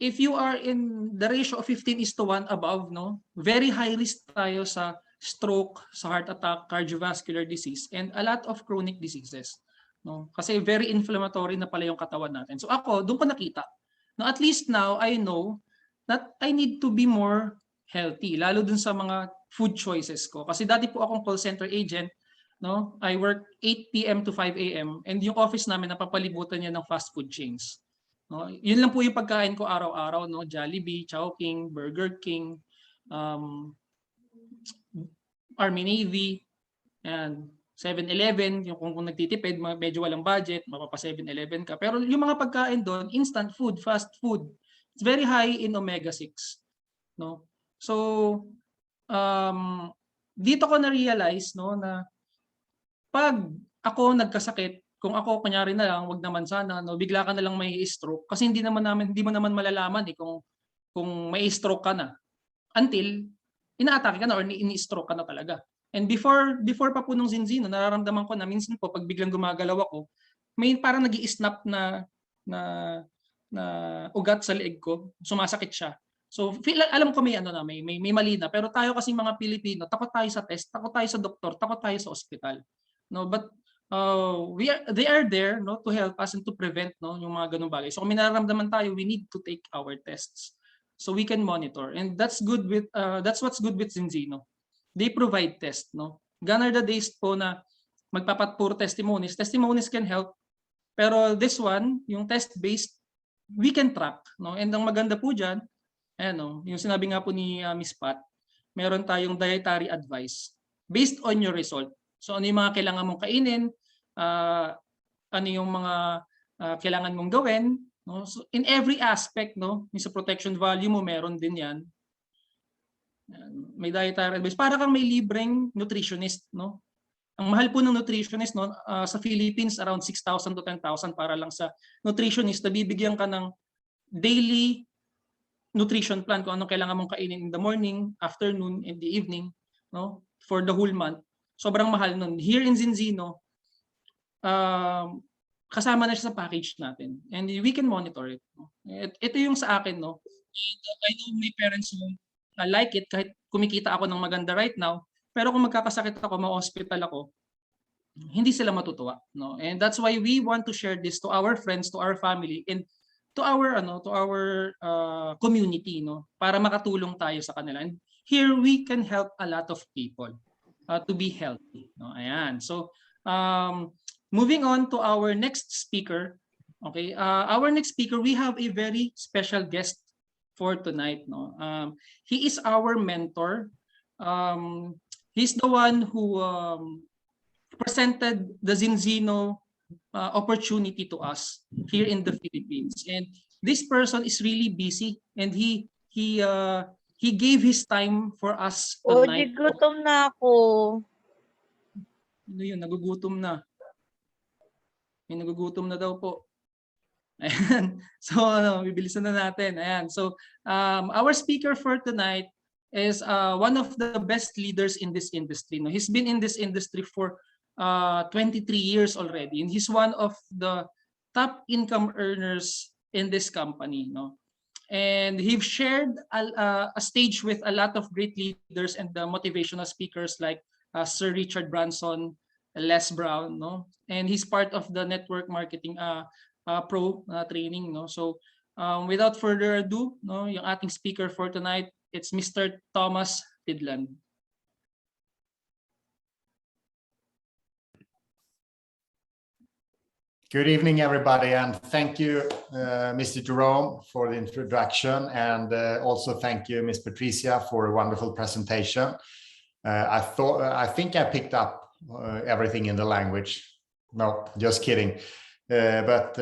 if you are in the ratio of 15:1 above no, very high risk tayo sa stroke, sa heart attack, cardiovascular disease, and a lot of chronic diseases. No? Kasi very inflammatory na pala yung katawan natin. So ako, doon ko nakita. No, at least now, I know that I need to be more healthy, lalo dun sa mga food choices ko. Kasi dati po akong call center agent, no? I work 8 p.m. to 5 a.m. and yung office namin napapalibutan niya ng fast food chains. No? Yun lang po yung pagkain ko araw-araw, no? Jollibee, Chowking, Burger King, Army Navy, and 7-Eleven, yung kung nagtitipid, medyo walang budget, mapapa 7-Eleven ka. Pero yung mga pagkain doon, instant food, fast food, it's very high in omega-6. No? So, dito ko na-realize no, na pag ako nagkasakit, kung ako kunyari na lang, wag naman sana, no, bigla ka na lang may stroke kasi hindi mo naman malalaman kung may stroke ka na until inaatake ka na or ini-stroke ka na talaga. And before pa po nung Zinzino, nararamdaman ko na minsan po pag biglang gumagalaw ako, may parang nag-i-snap na ugat sa leeg ko, sumasakit siya. So alam ko may may mali na, pero tayo kasi mga Pilipino, takot tayo sa test, takot tayo sa doktor, takot tayo sa ospital. No, but they are there no to help us and to prevent no yung mga ganung bagay. So kung may nararamdaman tayo, we need to take our tests so we can monitor. And that's what's good with Zinzino. They provide test no. Gone are the days po na magpapatpuro testimonies. Testimonies can help. Pero this one, yung test based, we can track no. And ang maganda po diyan, no, yung sinabi nga po ni Miss Pat, meron tayong dietary advice based on your result. So ano yung mga kailangan mong kainin, ano yung mga kailangan mong gawin, no? So in every aspect, no, yung sa protection value mo meron din 'yan. May dietary advice para kang may libreng nutritionist, no? Ang mahal po ng nutritionist no, sa Philippines around 6,000 to 10,000 para lang sa nutritionist na bibigyan ka ng daily nutrition plan kung anong kailangan mong kainin in the morning, afternoon, and the evening, no, for the whole month. Sobrang mahal nun. Here in Zinzino, kasama na siya sa package natin and we can monitor it. Ito yung sa akin, no? And I know may parents who like it kahit kumikita ako ng maganda right now, pero kung magkakasakit ako, ma-hospital ako, hindi sila matutuwa, no? And that's why we want to share this to our friends, to our family, and to our community, no? Para makatulong tayo sa kanila. And here we can help a lot of people to be healthy, no? Ayan. So moving on to our next speaker. Okay, our next speaker, we have a very special guest for tonight, no? He is our mentor. He's the one who presented the Zinzino opportunity to us here in the Philippines. And this person is really busy, and he gave his time for us Oh, tonight. gutom na ako. Ano yun, nagugutom na. May nagugutom na daw po. Ayan. So, bibilisan na natin. Ayan. So, our speaker for tonight is one of the best leaders in this industry. No? He's been in this industry for 23 years already, and he's one of the top income earners in this company. No? And he's shared a stage with a lot of great leaders and motivational speakers like Sir Richard Branson, Les Brown, no? And he's part of the network marketing pro training, no? So without further ado, no, yung ating speaker for tonight, it's Mr. Thomas Tidlund. Good evening, everybody, and thank you, Mr. Jerome, for the introduction, and also thank you, Ms. Patricia, for a wonderful presentation. I think I picked up everything in the language. No, just kidding. But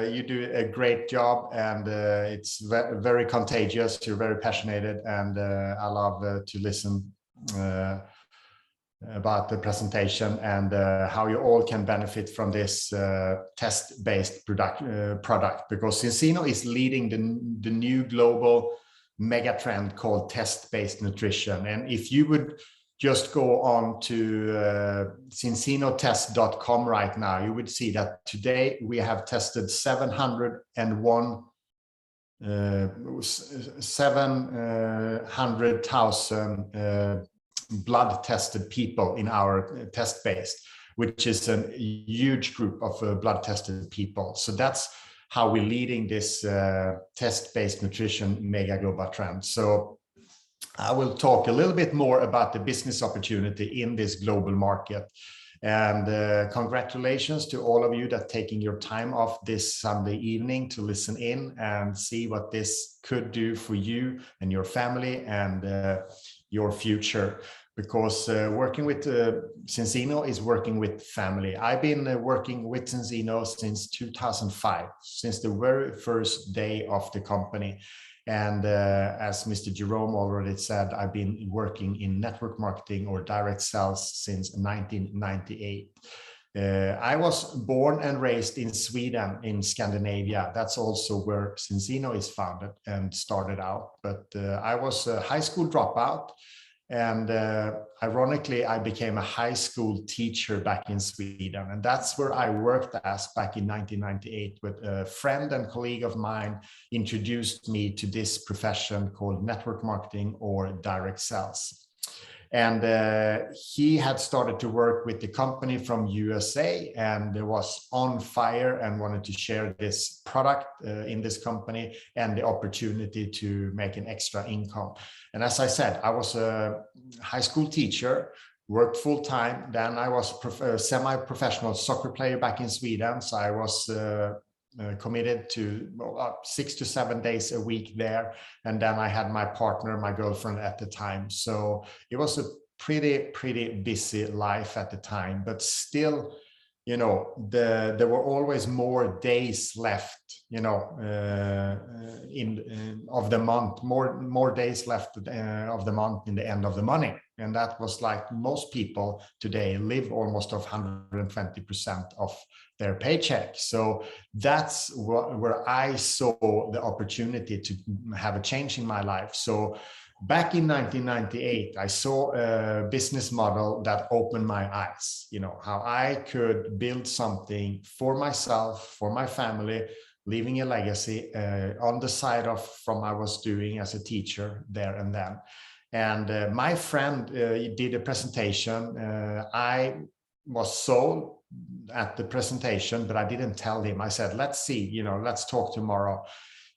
you do a great job, and it's very contagious. You're very passionate, and I love to listen about the presentation and how you all can benefit from this test-based product, because Zinzino is leading the new global mega trend called test-based nutrition. And if you would just go on to zinzinotest.com right now, you would see that today we have tested 700,000 blood tested people in our test base, which is a huge group of blood tested people. So that's how we're leading this test-based nutrition mega global trend. So I will talk a little bit more about the business opportunity in this global market. And congratulations to all of you that taking your time off this Sunday evening to listen in and see what this could do for you and your family and your future. Because working with Zinzino is working with family. I've been working with Zinzino since 2005, since the very first day of the company. And as Mr. Jerome already said, I've been working in network marketing or direct sales since 1998. I was born and raised in Sweden, in Scandinavia. That's also where Zinzino is founded and started out. But I was a high school dropout. And ironically, I became a high school teacher back in Sweden. And that's where I worked as back in 1998 with a friend and colleague of mine introduced me to this profession called network marketing or direct sales. And he had started to work with the company from USA and was on fire and wanted to share this product in this company and the opportunity to make an extra income. And as I said, I was a high school teacher, worked full time. Then I was a semi-professional soccer player back in Sweden. So I was committed to 6 to 7 days a week there. And then I had my partner, my girlfriend at the time. So it was a pretty busy life at the time, but still, you know, there were always more days left, you know, of the month, more days left of the month in the end of the money. And that was like most people today live almost of 120% of their paycheck. So that's where I saw the opportunity to have a change in my life. So back in 1998, I saw a business model that opened my eyes, how I could build something for myself, for my family, leaving a legacy on the side of from I was doing as a teacher there and then. And my friend did a presentation. I was sold at the presentation, but I didn't tell him. I said, let's see, let's talk tomorrow.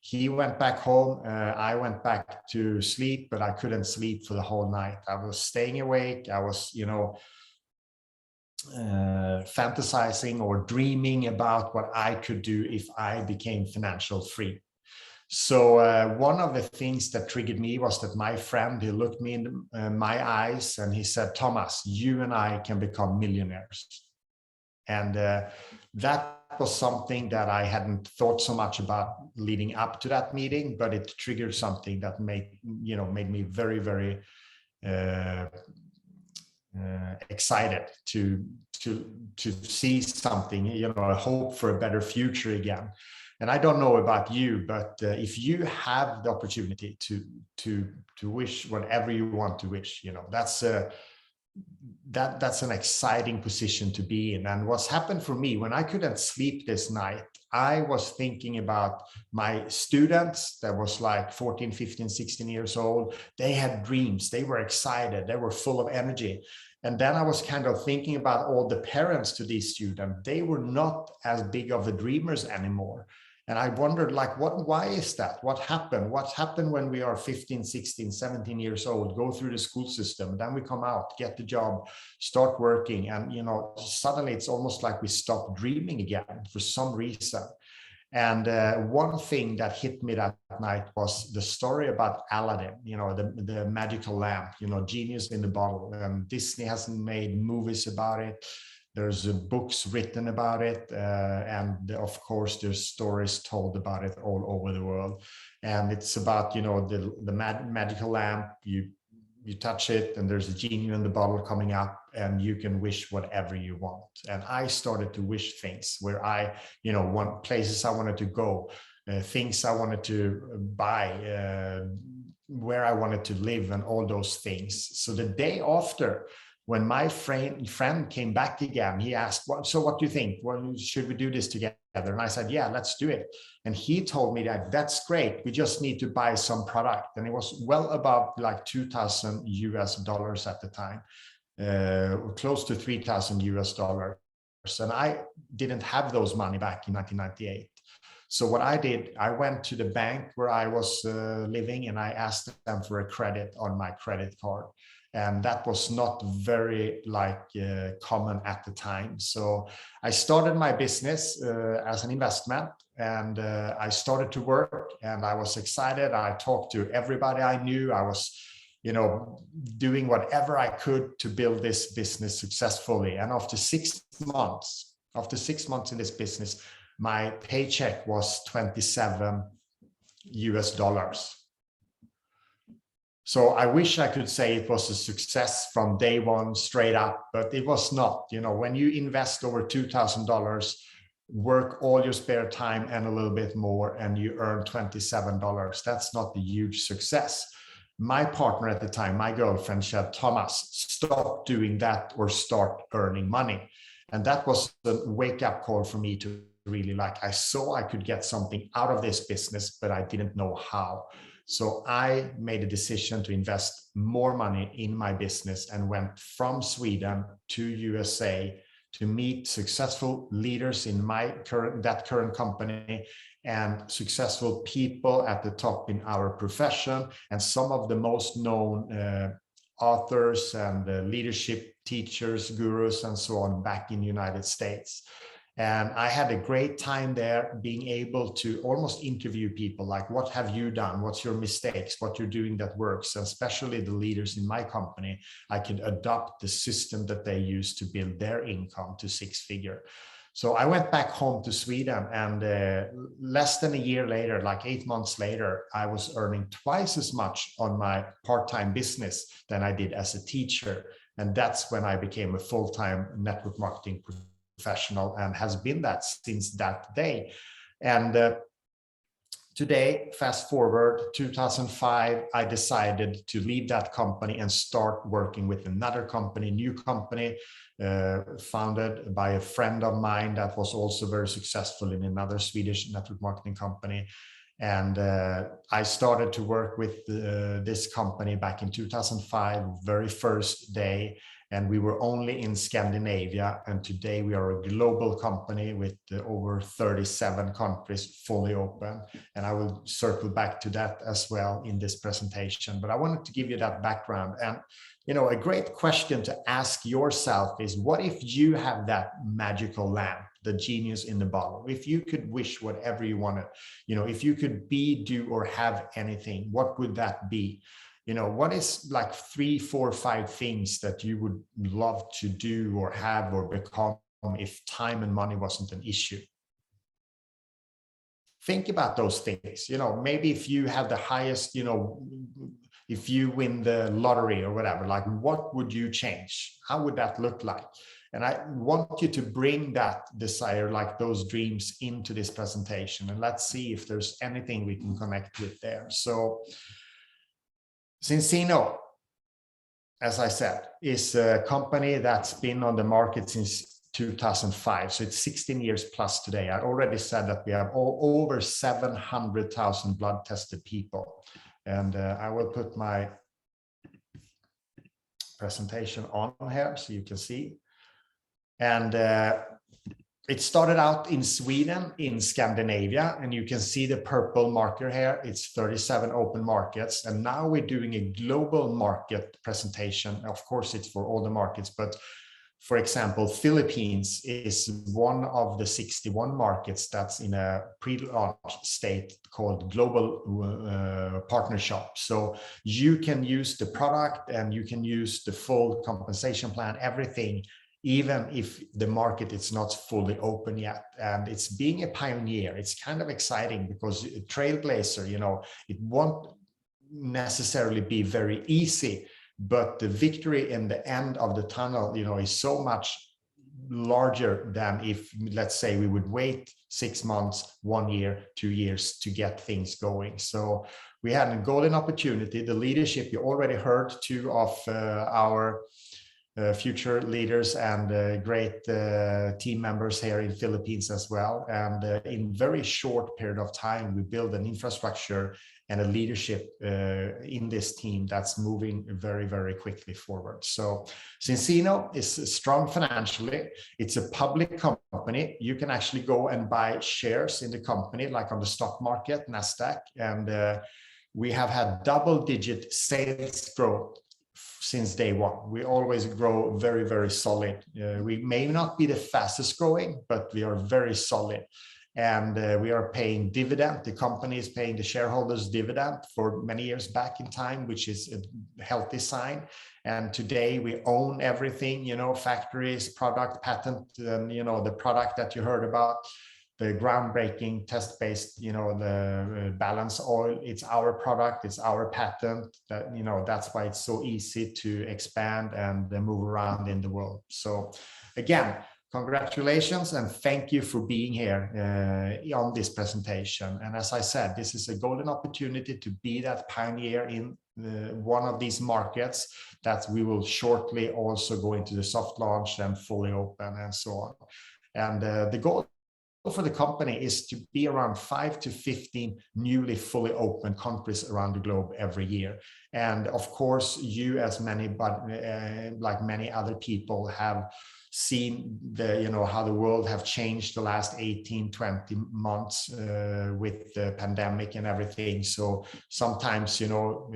He went back home. I went back to sleep, but I couldn't sleep for the whole night. I was staying awake. I was, fantasizing or dreaming about what I could do if I became financial free. So one of the things that triggered me was that my friend, he looked me in my eyes and he said, Thomas, you and I can become millionaires. And that was something that I hadn't thought so much about leading up to that meeting, but it triggered something that made me very, very excited to see something, a hope for a better future again. And I don't know about you, but if you have the opportunity to wish whatever you want to wish, that's an exciting position to be in. And what's happened for me when I couldn't sleep this night, I was thinking about my students that was like 14, 15, 16 years old. They had dreams, they were excited, they were full of energy. And then I was kind of thinking about all the parents to these students. They were not as big of the dreamers anymore. And I wondered, why is that? What happened? What happened when we are 15, 16, 17 years old, go through the school system, then we come out, get the job, start working. And, suddenly it's almost like we stop dreaming again for some reason. And one thing that hit me that night was the story about Aladdin, the magical lamp, genius in the bottle. Disney hasn't made movies about it. There's books written about it, and of course there's stories told about it all over the world. And it's about the magical lamp. You touch it, and there's a genie in the bottle coming up, and you can wish whatever you want. And I started to wish things where I, want places I wanted to go, things I wanted to buy, where I wanted to live, and all those things. So the day after, when my friend came back again, he asked, so what do you think? Well, should we do this together? And I said, yeah, let's do it. And he told me that's great. We just need to buy some product. And it was well above like $2,000 at the time, close to $3,000. And I didn't have those money back in 1998. So what I did, I went to the bank where I was living, and I asked them for a credit on my credit card. And that was not very common at the time. So I started my business as an investment, and I started to work, and I was excited. I talked to everybody I knew. I was, doing whatever I could to build this business successfully. And after 6 months in this business, my paycheck was $27. So I wish I could say it was a success from day one straight up, but it was not. When you invest over $2,000, work all your spare time and a little bit more, and you earn $27, that's not a huge success. My partner at the time, my girlfriend, said, Thomas, stop doing that or start earning money. And that was the wake-up call for me to really I saw I could get something out of this business, but I didn't know how. So I made a decision to invest more money in my business and went from Sweden to USA to meet successful leaders in that current company, and successful people at the top in our profession, and some of the most known authors and leadership teachers, gurus, and so on back in the United States. And I had a great time there, being able to almost interview people like, what have you done? What's your mistakes? What you're doing that works? And especially the leaders in my company, I could adopt the system that they use to build their income to 6-figure. So I went back home to Sweden, and less than a year later, like 8 months later, I was earning twice as much on my part-time business than I did as a teacher. And that's when I became a full-time network marketing professional, and has been that since that day. And Today, fast forward 2005, I decided to leave that company and start working with another company, new company, founded by a friend of mine that was also very successful in another Swedish network marketing company. And I started to work with this company back in 2005, very first day. And we were only in Scandinavia. And today we are a global company with over 37 countries fully open. And I will circle back to that as well in this presentation. But I wanted to give you that background. And, you know, a great question to ask yourself is, what if you have that magical lamp, the genius in the bottle? If you could wish whatever you wanted, you know, if you could be, do, or have anything, what would that be? You know, what is like 3, 4, 5 things that you would love to do or have or become if time and money wasn't an issue? Think about those things. You know, maybe if you have the highest, you know, if you win the lottery or whatever, like what would you change? How would that look like? And I want you to bring that desire, like those dreams, into this presentation. And let's see if there's anything we can connect with there. So Zinzino, as I said, is a company that's been on the market since 2005. So it's 16 years plus today. I already said that we have over 700,000 blood tested people. And I will put my presentation on here so you can see. And it started out in Sweden, in Scandinavia, and you can see the purple marker here. It's 37 open markets. And now we're doing a global market presentation. Of course, it's for all the markets, but for example, Philippines is one of the 61 markets that's in a pre-launch state called global partnership. So you can use the product and you can use the full compensation plan, everything, even if the market is not fully open yet. And it's being a pioneer. It's kind of exciting because a trailblazer, you know, it won't necessarily be very easy, but the victory in the end of the tunnel, you know, is so much larger than if, let's say, we would wait 6 months, 1 year, 2 years to get things going. So we had a golden opportunity. The leadership, you already heard 2 of our future leaders and great team members here in Philippines as well. And in very short period of time, we build an infrastructure and a leadership in this team that's moving very, very quickly forward. So Zinzino is strong financially. It's a public company. You can actually go and buy shares in the company, like on the stock market, NASDAQ. And we have had double-digit sales growth since day one. We always grow very, very solid. We may not be the fastest growing, but we are very solid. And we are paying dividend. The company is paying the shareholders dividend for many years back in time, which is a healthy sign. And today we own everything, you know, factories, product, patent, and, you know, the product that you heard about, the groundbreaking test-based, you know, the balance oil, it's our product, it's our patent, that, you know, that's why it's so easy to expand and move around in the world. So again, congratulations and thank you for being here on this presentation. And as I said, this is a golden opportunity to be that pioneer in one of these markets that we will shortly also go into the soft launch and fully open and so on. And the goal for the company is to be around 5 to 15 newly fully open countries around the globe every year. And of course, you as many, but like many other people have seen the, you know, how the world have changed the last 18, 20 months with the pandemic and everything. So sometimes, you know,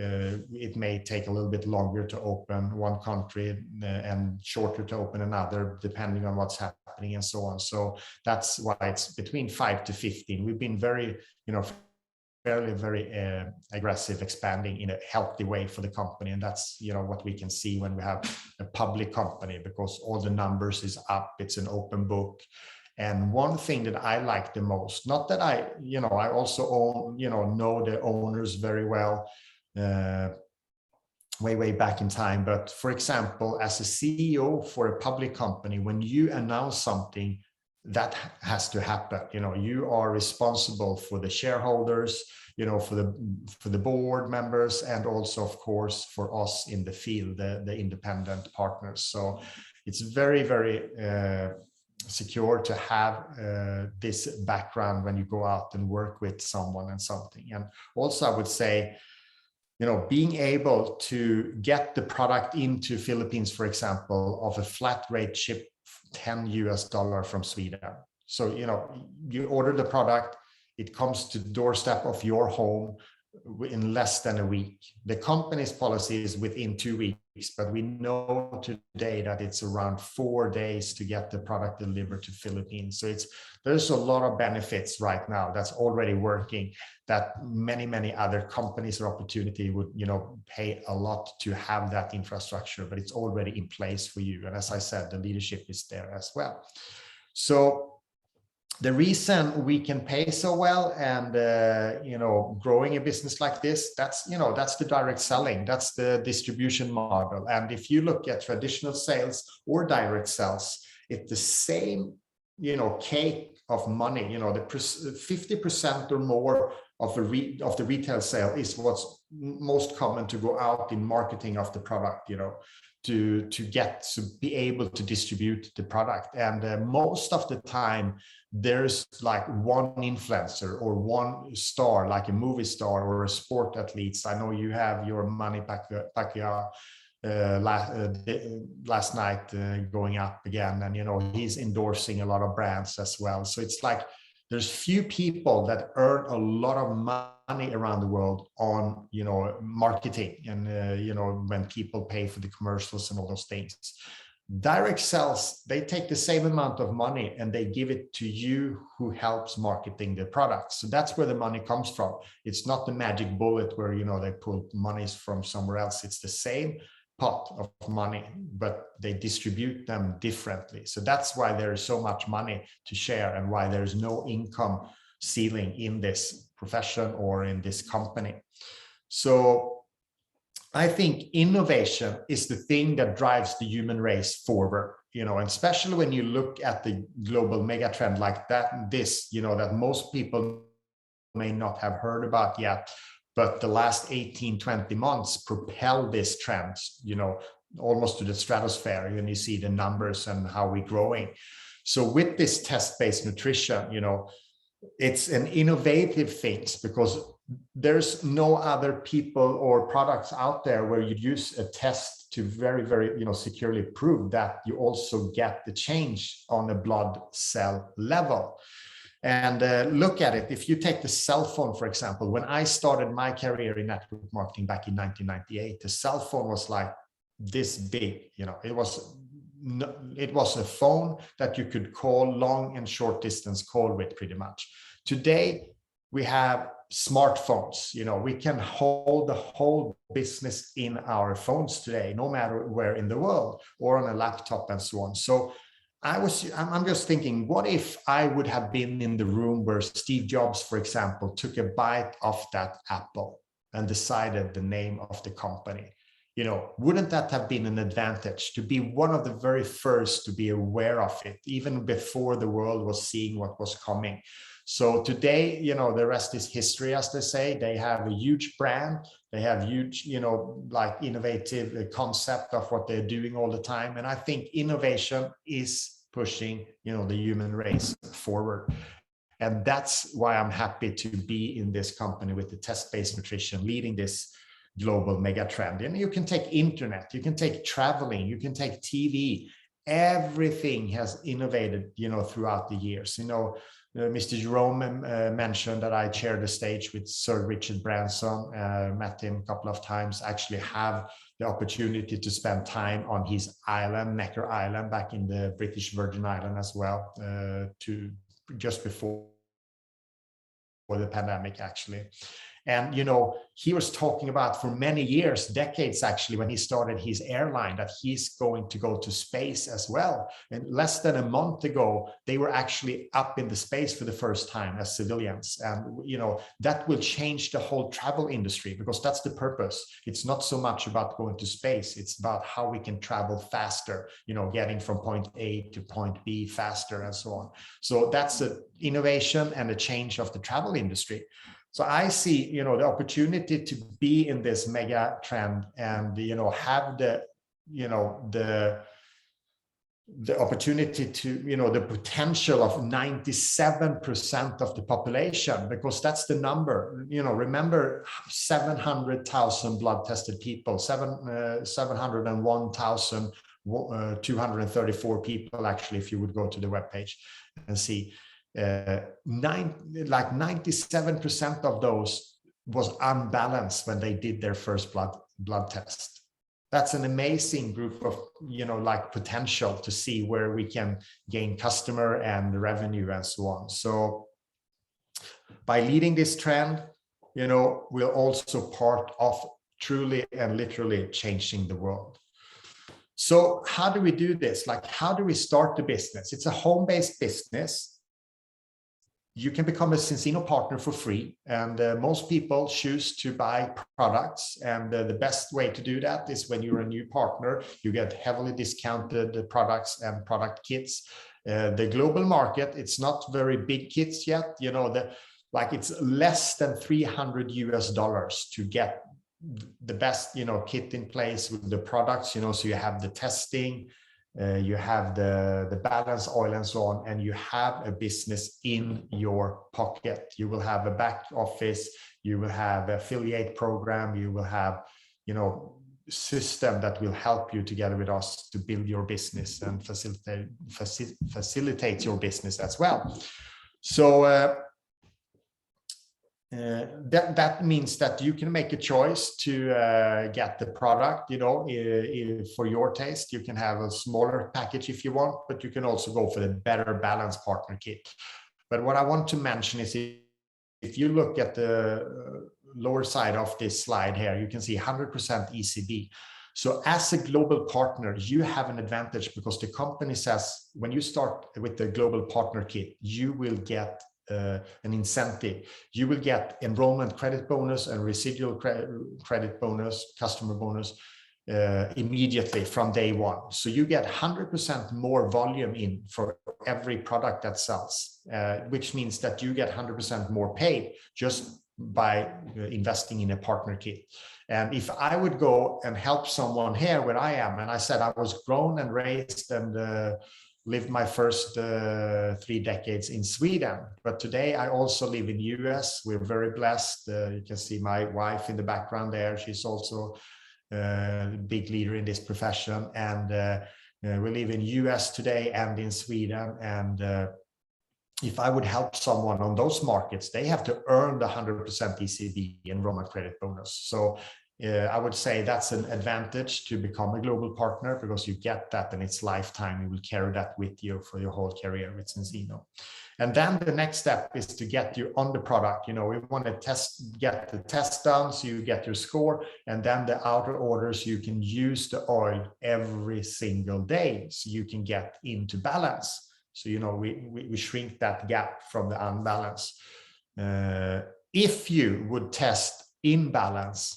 it may take a little bit longer to open one country and shorter to open another, depending on what's happening and so on. So that's why it's between 5 to 15. We've been very, you know, very aggressive, expanding in a healthy way for the company. And that's, you know, what we can see when we have a public company, because all the numbers is up, it's an open book. And one thing that I like the most, not that I, you know, I also own, you know the owners very well, way back in time. But for example, as a CEO for a public company, when you announce something, that has to happen. You are responsible for the shareholders, for the board members, and also, of course, for us in the field, the independent partners. So it's very, very secure to have this background when you go out and work with someone and something. And also, I would say, being able to get the product into Philippines, for example, of a flat rate ship, $10 from Sweden. So, you order the product, it comes to the doorstep of your home in less than a week. The company's policy is within 2 weeks, but we know today that it's around 4 days to get the product delivered to Philippines. So there's a lot of benefits right now that's already working, that many other companies or opportunity would, pay a lot to have that infrastructure, but it's already in place for you. And as I said, the leadership is there as well. So the reason we can pay so well and growing a business like this, that's the direct selling, that's the distribution model. And if you look at traditional sales or direct sales, it's the same cake of money. The 50% or more of the retail sale is what's most common to go out in marketing of the product, to be able to distribute the product. And most of the time there's like one influencer or one star, like a movie star or a sport athlete. I know you have your Manny Pacquiao last night going up again, and he's endorsing a lot of brands as well. So it's like there's few people that earn a lot of money around the world on marketing and when people pay for the commercials and all those things. Direct sales, they take the same amount of money and they give it to you who helps marketing the product. So that's where the money comes from. It's not the magic bullet where they pull monies from somewhere else. It's the same pot of money, but they distribute them differently. So that's why there is so much money to share and why there's no income ceiling in this profession or in this company. So I think innovation is the thing that drives the human race forward, and especially when you look at the global mega trend like that, that most people may not have heard about yet, but the last 18-20 months propelled this trend, almost to the stratosphere. And you see the numbers and how we're growing. So with this test-based nutrition, it's an innovative thing because there's no other people or products out there where you use a test to very, very, securely prove that you also get the change on a blood cell level. And look at it. If you take the cell phone, for example, when I started my career in network marketing back in 1998, the cell phone was like this big. It was a phone that you could call long and short distance call with pretty much. Today, we have smartphones. We can hold the whole business in our phones today, no matter where in the world, or on a laptop and so on. So I'm just thinking, what if I would have been in the room where Steve Jobs, for example, took a bite of that apple and decided the name of the company? Wouldn't that have been an advantage to be one of the very first to be aware of it, even before the world was seeing what was coming? So today, the rest is history, as they say. They have a huge brand. They have huge, like innovative concept of what they're doing all the time. And I think innovation is pushing, the human race forward. And that's why I'm happy to be in this company with the test-based nutrition, leading this global mega trend. And you can take internet, you can take traveling, you can take TV. Everything has innovated, throughout the years. Mr. Jerome mentioned that I chaired the stage with Sir Richard Branson, met him a couple of times, actually have the opportunity to spend time on his island, Necker Island, back in the British Virgin Island as well, just before the pandemic, actually. And he was talking about for many years, decades actually, when he started his airline, that he's going to go to space as well. And less than a month ago, they were actually up in the space for the first time as civilians. And that will change the whole travel industry, because that's the purpose. It's not so much about going to space, it's about how we can travel faster, getting from point A to point B faster and so on. So that's an innovation and a change of the travel industry. So I see, the opportunity to be in this mega trend and, have the opportunity to, the potential of 97% of the population, because that's the number. Remember 700,000 blood tested people, 701,234 people, actually, if you would go to the webpage and see. 97% of those was unbalanced when they did their first blood test. That's an amazing group of potential to see where we can gain customer and revenue and so on. So by leading this trend, we're also part of truly and literally changing the world. So how do we do this? How do we start the business? It's a home-based business. You can become a Zinzino partner for free, and most people choose to buy products, and the best way to do that is when you're a new partner, you get heavily discounted products and product kits. The global market, it's not very big kits yet, it's less than $300 to get the best kit in place with the products, so you have the testing, you have the balance oil and so on, and you have a business in your pocket. You will have a back office, you will have affiliate program, you will have system that will help you together with us to build your business and facilitate your business as well. So that means that you can make a choice to get the product, for your taste. You can have a smaller package if you want, but you can also go for the better balance partner kit. But what I want to mention is, if you look at the lower side of this slide here, you can see 100% ECB. So as a global partner, you have an advantage, because the company says when you start with the global partner kit, you will get an incentive. You will get enrollment credit bonus and residual credit bonus, customer bonus, immediately from day one. So you get 100% more volume in for every product that sells, which means that you get 100% more paid just by investing in a partner kit. And if I would go and help someone here where I am, and I said I was grown and raised and lived my first 3 decades in Sweden, but today I also live in US. We're very blessed. You can see my wife in the background there. She's also a big leader in this profession, and we live in US today and in Sweden. And if I would help someone on those markets, they have to earn the 100% ECB enrollment credit bonus. So I would say that's an advantage to become a global partner, because you get that and it's lifetime. You will carry that with you for your whole career with Zinzino. And then the next step is to get you on the product. We want to get the test done, so you get your score, and then the outer orders, you can use the oil every single day, so you can get into balance. So we shrink that gap from the unbalance. If you would test in balance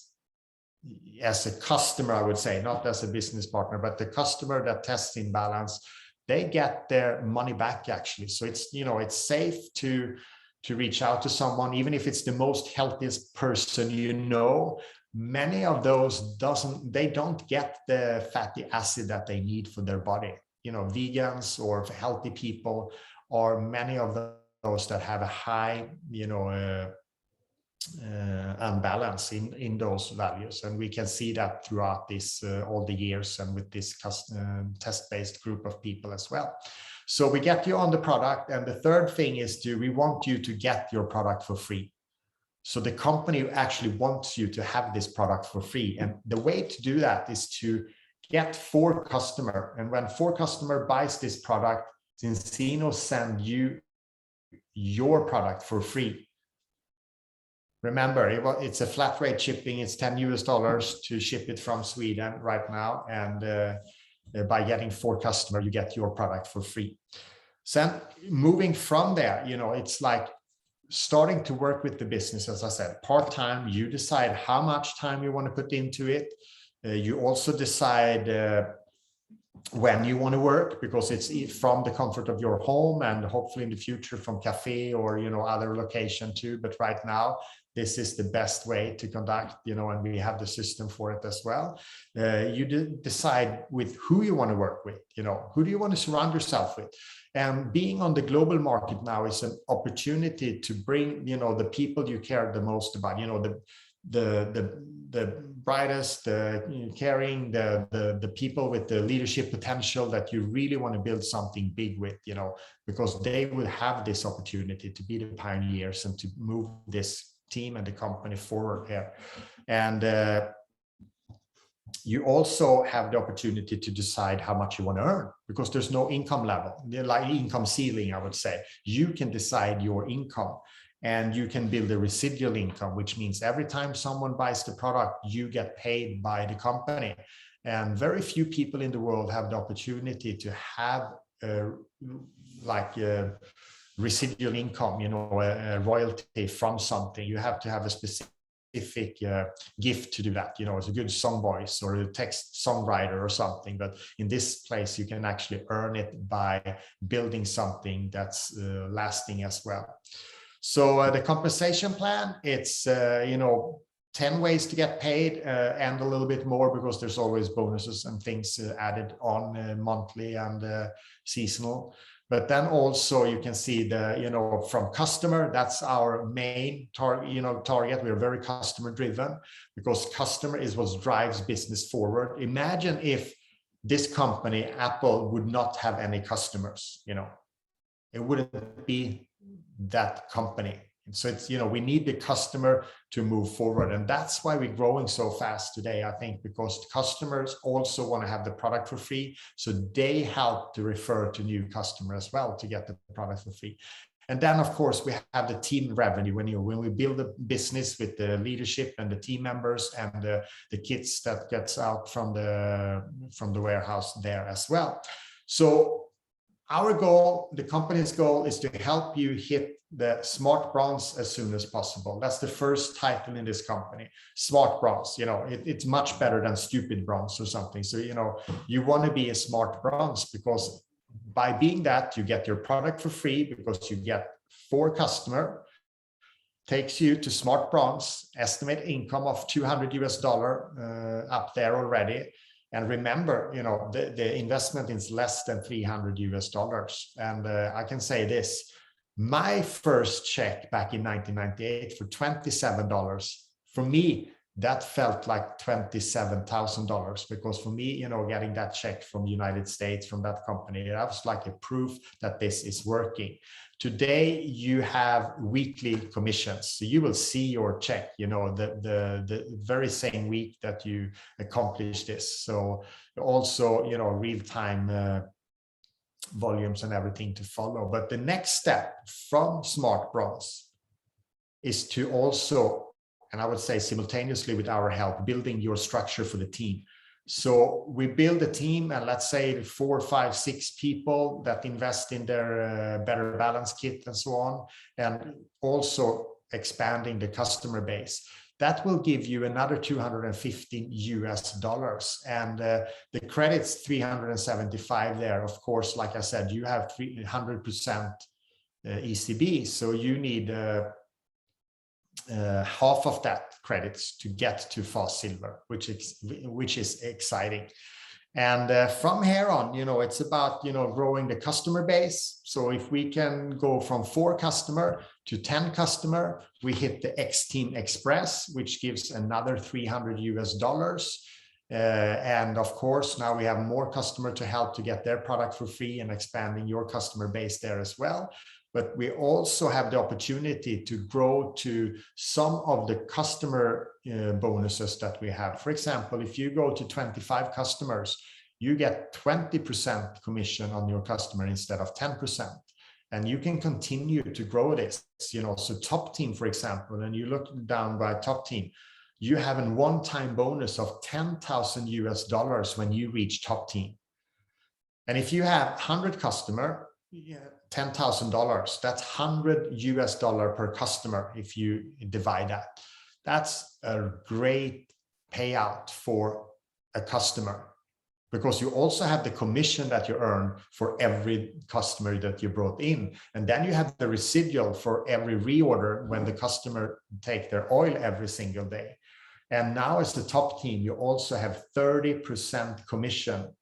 as a customer, I would say, not as a business partner, but the customer that tests in balance, they get their money back, actually. So it's it's safe to reach out to someone, even if it's the most healthiest person. Many of those don't get the fatty acid that they need for their body. Vegans or healthy people, or many of those that have a high unbalance in those values. And we can see that throughout this all the years, and with this test-based group of people as well. So we get you on the product, and the third thing is we want you to get your product for free. So the company actually wants you to have this product for free, and the way to do that is to get 4 customers, and when 4 customers buys this product, Zinzino send you your product for free. remember, it's a flat rate shipping. It's $10 to ship it from Sweden right now. And by getting 4 customers, you get your product for free. So moving from there, it's like starting to work with the business, as I said, part-time. You decide how much time you want to put into it. You also decide when you want to work, because it's from the comfort of your home, and hopefully in the future from cafe or other location too. But right now, this is the best way to conduct, and we have the system for it as well. You decide with who you want to work with, who do you want to surround yourself with. And being on the global market now is an opportunity to bring, the people you care the most about, the brightest, the caring, the people with the leadership potential that you really want to build something big with, because they will have this opportunity to be the pioneers and to move this team and the company forward here. And you also have the opportunity to decide how much you want to earn, because there's no income level, like income ceiling, I would say. You can decide your income, and you can build a residual income, which means every time someone buys the product, you get paid by the company. And very few people in the world have the opportunity to have residual income, a royalty from something. You have to have a specific gift to do that, as a good song voice or a text songwriter or something. But in this place, you can actually earn it by building something that's lasting as well. So the compensation plan, it's 10 ways to get paid, and a little bit more, because there's always bonuses and things added on monthly and seasonal. But then also you can see the, from customer, that's our main target. We're very customer driven, because customer is what drives business forward. Imagine if this company, Apple, would not have any customers, it wouldn't be that company. So it's, we need the customer to move forward. And that's why we're growing so fast today, I think, because customers also want to have the product for free. So they help to refer to new customers as well to get the product for free. And then, of course, we have the team revenue. When we build a business with the leadership and the team members and the kids that gets out from the warehouse there as well. So our goal, the company's goal, is to help you hit the smart bronze as soon as possible. That's the first title in this company, smart bronze. It's much better than stupid bronze or something. So, you want to be a smart bronze, because by being that, you get your product for free, because you get 4 customers, takes you to smart bronze, estimate income of $200 up there already. And remember, the investment is less than $300. And I can say this, my first check back in 1998 for $27, for me, that felt like $27,000, because for me, getting that check from the United States, from that company, that was like a proof that this is working. Today, you have weekly commissions. So you will see your check, the very same week that you accomplish this. So also, real-time volumes and everything to follow. But the next step from smart bronze is to also, and I would say simultaneously with our help, building your structure for the team. So we build a team, and let's say 4, 5, 6 people that invest in their Better Balance kit and so on, and also expanding the customer base. That will give you another $215. And the credits 375 there. Of course, like I said, you have 300% ECB, so you need half of that credits to get to fast silver, which is exciting. And from here on, it's about, growing the customer base. So if we can go from 4 customer to 10 customer, we hit the X Team Express, which gives another $300. And of course, now we have more customer to help to get their product for free, and expanding your customer base there as well. But we also have the opportunity to grow to some of the customer bonuses that we have. For example, if you go to 25 customers, you get 20% commission on your customer instead of 10%. And you can continue to grow this, so top team, for example, and you look down by top team, you have a one-time bonus of $10,000 when you reach top team. And if you have 100 customer, $10,000, that's $100 per customer. If you divide that, that's a great payout for a customer, because you also have the commission that you earn for every customer that you brought in. And then you have the residual for every reorder when the customer take their oil every single day. And now as the top team, you also have 30% commission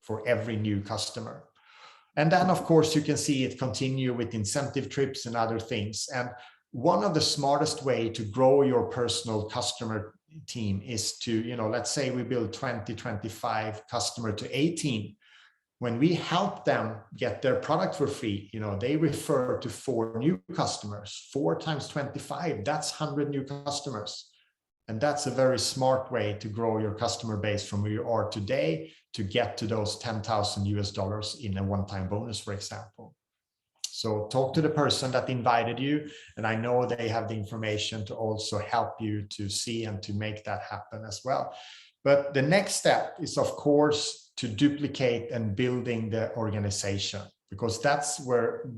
for every new customer. And then, of course, you can see it continue with incentive trips and other things. And one of the smartest way to grow your personal customer team is to, let's say we build 20, 25 customer to 18. When we help them get their product for free, they refer to 4 new customers. 4 times 25, that's 100 new customers. And that's a very smart way to grow your customer base from where you are today to get to those $10,000 in a one-time bonus, for example. So talk to the person that invited you, and I know they have the information to also help you to see and to make that happen as well. But the next step is, of course, to duplicate and building the organization, because that's where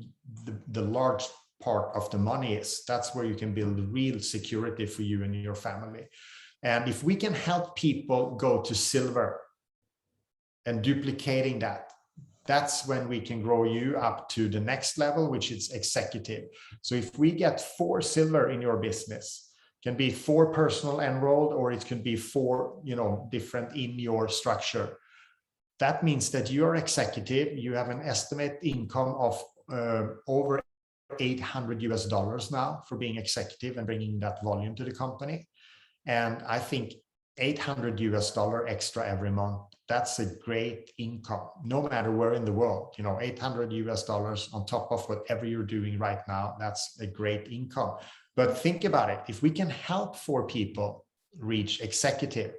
the large part of the money is. That's where you can build real security for you and your family. And if we can help people go to silver and duplicating that, that's when we can grow you up to the next level, which is executive. So if we get 4 silver in your business, can be 4 personal enrolled, or it can be 4, different in your structure. That means that you're executive, you have an estimate income of over $800 now for being executive and bringing that volume to the company. And I think $800 extra every month, that's a great income, no matter where in the world. $800 on top of whatever you're doing right now, that's a great income. But think about it. If we can help 4 people reach executive,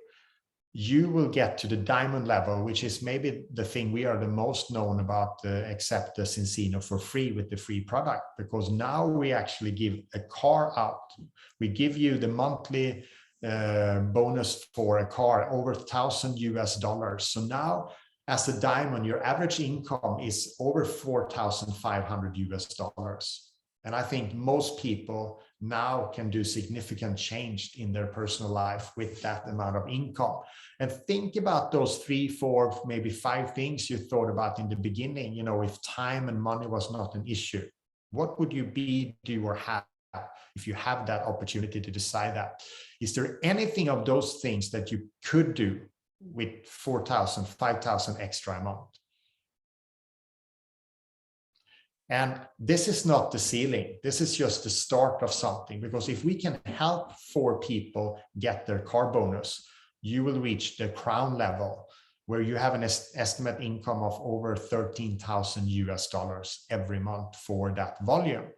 you will get to the diamond level, which is maybe the thing we are the most known about, except the Zinzino for free with the free product, because now we actually give a car out. We give you the monthly bonus for a car over $1,000. So now as a diamond, your average income is over $4,500. And I think most people now can do significant change in their personal life with that amount of income. And think about those 3, 4, maybe 5 things you thought about in the beginning. If time and money was not an issue, what would you be, do, or have if you have that opportunity to decide that? Is there anything of those things that you could do with 4,000, 5,000 extra a month? And this is not the ceiling. This is just the start of something, because if we can help 4 people get their car bonus, you will reach the crown level where you have an estimate income of over $13,000 every month for that volume.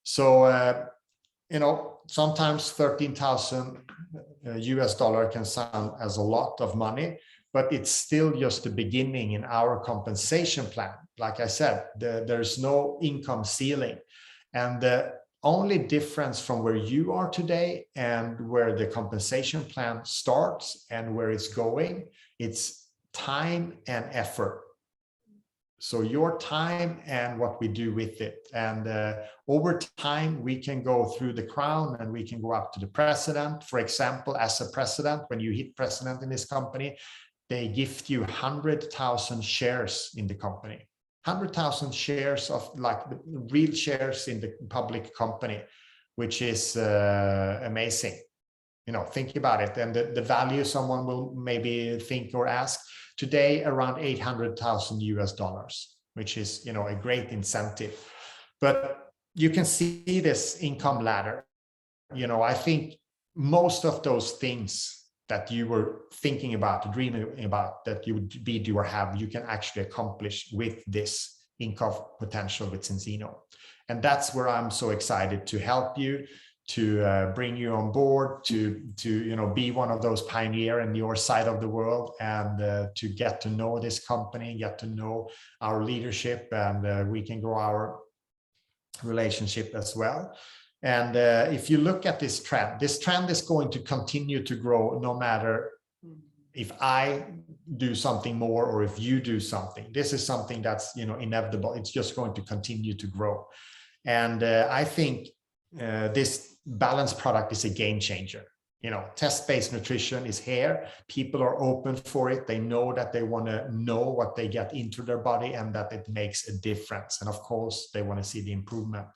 So, sometimes $13,000 can sound as a lot of money, but it's still just the beginning in our compensation plan. Like I said, there's no income ceiling. And the only difference from where you are today and where the compensation plan starts and where it's going, it's time and effort. So your time and what we do with it. And over time, we can go through the crown and we can go up to the president. For example, as a president, when you hit president in this company, they gift you 100,000 shares in the company. 100,000 shares of like the real shares in the public company, which is amazing. Think about it. And the value, someone will maybe think or ask, today around $800,000, which is, a great incentive. But you can see this income ladder. I think most of those things that you were thinking about, dreaming about, that you would be, do, or have, you can actually accomplish with this income potential with Zinzino. And that's where I'm so excited to help you, to bring you on board, to be one of those pioneers in your side of the world, and to get to know this company, get to know our leadership, and we can grow our relationship as well. And if you look at this trend is going to continue to grow no matter if I do something more or if you do something. This is something that's, you know, inevitable. It's just going to continue to grow. And I think this balanced product is a game changer. You know, test-based nutrition is here. People are open for it. They know that they want to know what they get into their body and that it makes a difference. And of course, they want to see the improvement.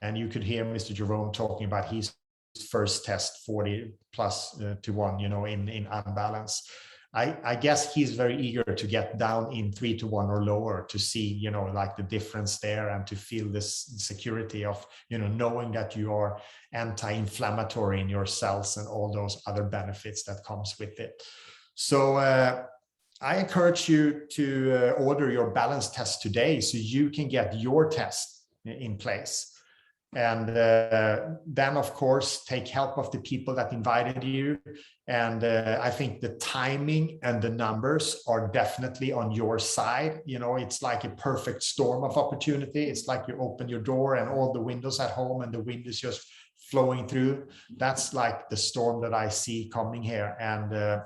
And you could hear Mr. Jerome talking about his first test 40 plus to 1, you know, in unbalance. I guess he's very eager to get down in 3 to 1 or lower to see, you know, like the difference there and to feel this security of, you know, knowing that you are anti-inflammatory in your cells and all those other benefits that comes with it. So I encourage you to order your balance test today so you can get your test in place. And then, of course, take help of the people that invited you. And I think the timing and the numbers are definitely on your side. You know, it's like a perfect storm of opportunity. It's like you open your door and all the windows at home and the wind is just flowing through. That's like the storm that I see coming here. And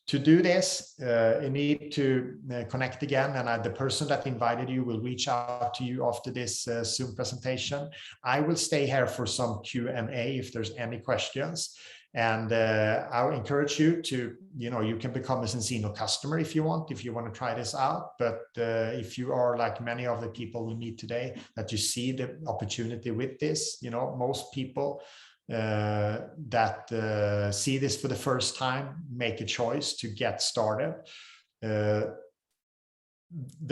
to do this, you need to connect again, and the person that invited you will reach out to you after this Zoom presentation. I will stay here for some Q&A if there's any questions. And I'll encourage you to, you know, you can become a Zinzino customer if you want to try this out. But if you are like many of the people we meet today, that you see the opportunity with this, you know, most people that see this for the first time make a choice to get started. The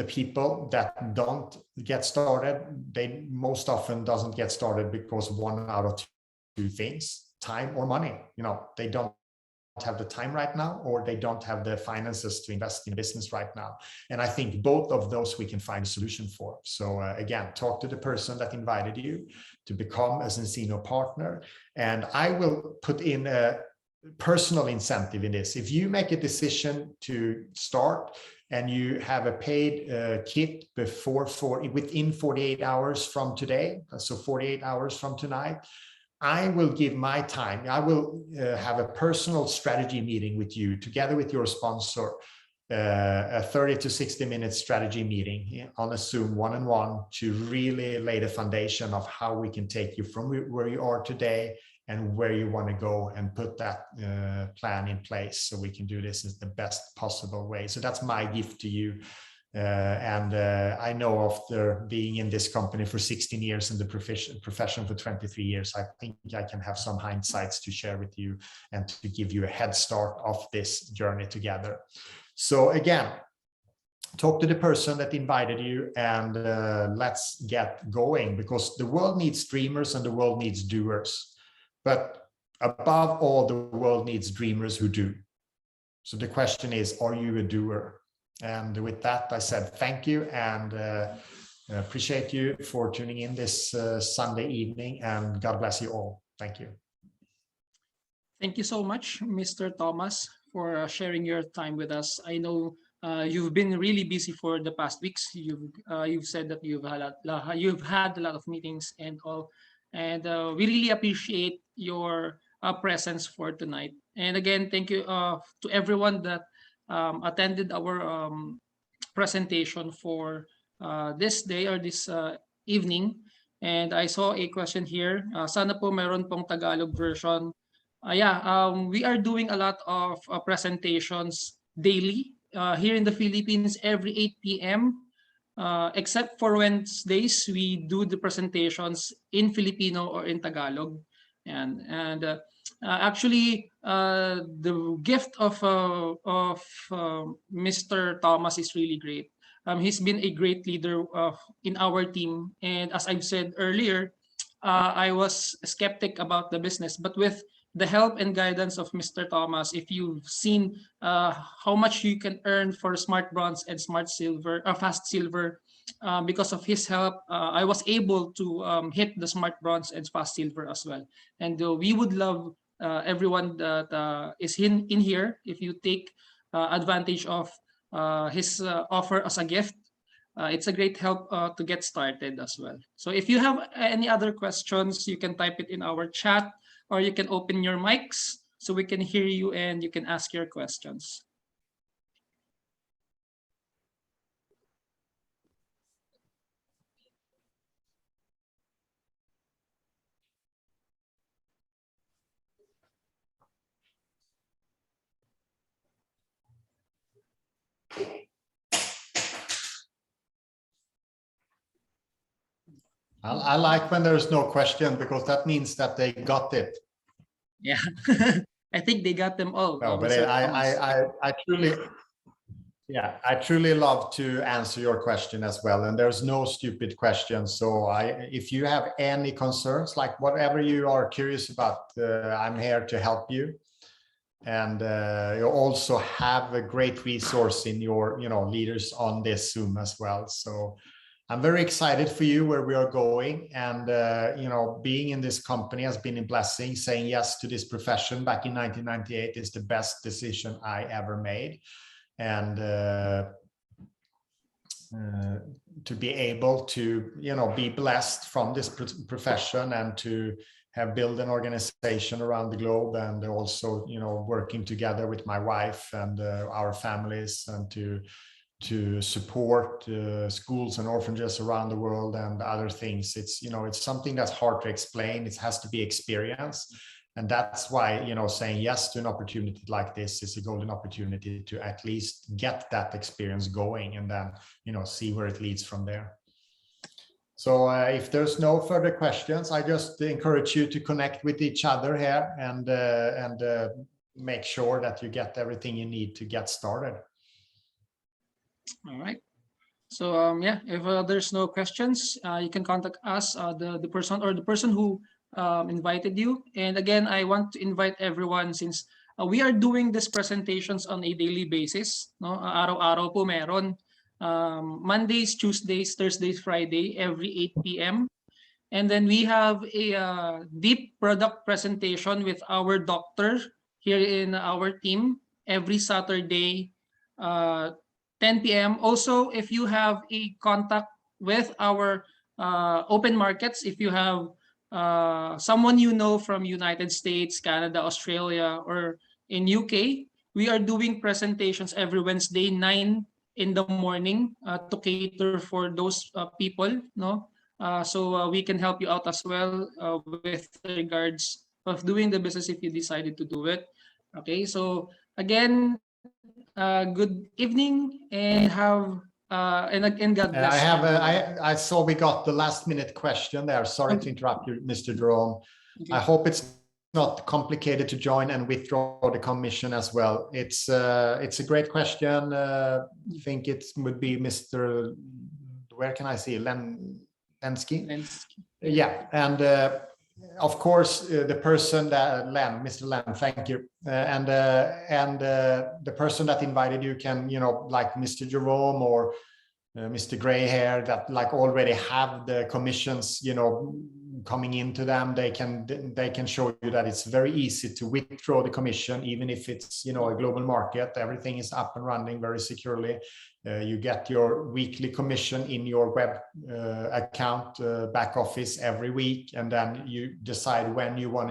people that don't get started, they most often doesn't get started because one out of two things: time or money. You know, they don't have the time right now, or they don't have the finances to invest in business right now. And I think both of those we can find a solution for. So again, talk to the person that invited you to become a Zinzino partner. And I will put in a personal incentive in this. If you make a decision to start and you have a paid kit within 48 hours from today, so 48 hours from tonight, I will give my time. I will have a personal strategy meeting with you together with your sponsor, a 30 to 60 minute strategy meeting on a Zoom one-on-one to really lay the foundation of how we can take you from where you are today and where you want to go, and put that plan in place so we can do this in the best possible way. So that's my gift to you. And I know after being in this company for 16 years and the profession for 23 years, I think I can have some hindsights to share with you and to give you a head start of this journey together. So again, talk to the person that invited you, and let's get going, because the world needs dreamers and the world needs doers. But above all, the world needs dreamers who do. So the question is, are you a doer? And with that, I said thank you, and appreciate you for tuning in this Sunday evening, and God bless you all. Thank you. Thank you so much, Mr. Thomas, for sharing your time with us. I know you've been really busy for the past weeks. You've said that you've had a lot of meetings and all, and we really appreciate your presence for tonight. And again, thank you to everyone that attended our presentation for this day or this evening. And I saw a question here. Sana po meron pong Tagalog version. We are doing a lot of presentations daily here in the Philippines every 8 p.m. Except for Wednesdays, we do the presentations in Filipino or in Tagalog. And actually, the gift of Mr. Thomas is really great. He's been a great leader in our team. And as I've said earlier, I was skeptic about the business, but with the help and guidance of Mr. Thomas, if you've seen how much you can earn for Smart Bronze and Smart Silver, Fast Silver, because of his help, I was able to hit the Smart Bronze and Fast Silver as well. And we would love everyone that is in here, if you take advantage of his offer as a gift. it's a great help to get started as well. So if you have any other questions, you can type it in our chat, or you can open your mics so we can hear you and you can ask your questions. I like when there's no question, because that means that they got it. Yeah, I think they got them all. No, but Mr. Thomas. I truly, yeah, I truly love to answer your question as well. And there's no stupid questions. So if you have any concerns, like whatever you are curious about, I'm here to help you. And you also have a great resource in your, leaders on this Zoom as well. So I'm very excited for you where we are going. And, being in this company has been a blessing. Saying yes to this profession back in 1998 is the best decision I ever made. And to be able to, be blessed from this profession, and to have built an organization around the globe, and also, working together with my wife and our families, and to support schools and orphanages around the world and other things. It's, it's something that's hard to explain. It has to be experienced. And that's why, saying yes to an opportunity like this is a golden opportunity to at least get that experience going, and then, see where it leads from there. So if there's no further questions, I just encourage you to connect with each other here, and make sure that you get everything you need to get started. All right. So yeah, if there's no questions, you can contact us, the person who invited you. And again, I want to invite everyone, since we are doing these presentations on a daily basis. No, araw-araw po meron. Mondays, Tuesdays, Thursdays, Friday, every 8 p.m. And then we have a deep product presentation with our doctor here in our team every Saturday, 10 p.m. Also, if you have a contact with our open markets, if you have someone from United States, Canada, Australia, or in UK, we are doing presentations every Wednesday, 9 in the morning, to cater for those people. No, so we can help you out as well with regards of doing the business if you decided to do it. Okay, so again, good evening, and have and God bless. I saw we got the last minute question there. Sorry to interrupt you, Mr. Jerome. Okay. I hope it's not complicated to join and withdraw the commission as well. It's a great question. I think it would be Mr. Where can I see Lenski? Yeah, and of course, the person that Mr. Len, thank you, and the person that invited you can, like Mr. Jerome or Mr. Gray here, that like already have the commissions, coming into them. They can show you that it's very easy to withdraw the commission, even if it's, a global market. Everything is up and running very securely. You get your weekly commission in your web account back office every week, and then you decide when you want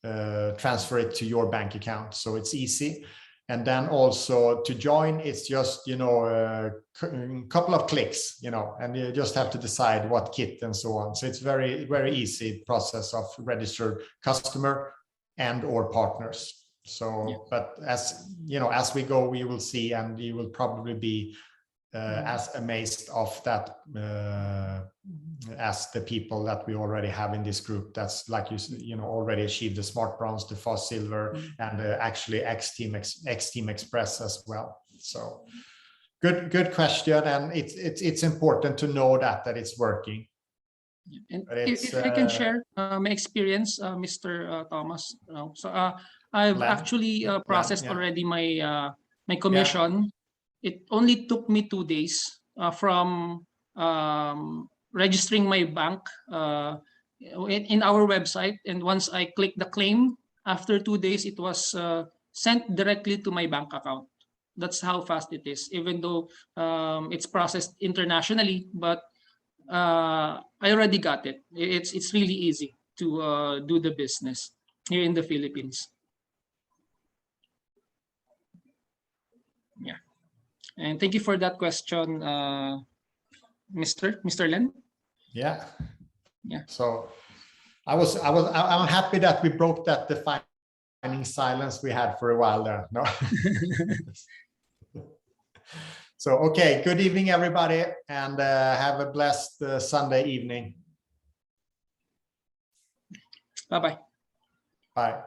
to transfer it to your bank account. So it's easy. And then also to join, it's just, a couple of clicks, and you just have to decide what kit and so on. So it's very, very easy process of registered customer and or partners. So, yeah. But as we go, we will see, and you will probably be as amazed of that as the people that we already have in this group. That's like already achieved the Smart Bronze, the Fast Silver, and actually X Team Express as well. So good question, and it's important to know that it's working. And if I can share my experience, Mr. Thomas. So I've actually processed already my commission. Yeah. It only took me 2 days from registering my bank in our website. And once I clicked the claim, after 2 days, it was sent directly to my bank account. That's how fast it is, even though it's processed internationally. But I already got it. It's really easy to do the business here in the Philippines. Yeah, and thank you for that question, Mr. Len. Yeah. Yeah. So I'm happy that we broke that defining silence we had for a while there. No. So, okay. Good evening, everybody, and have a blessed Sunday evening. Bye-bye. Bye.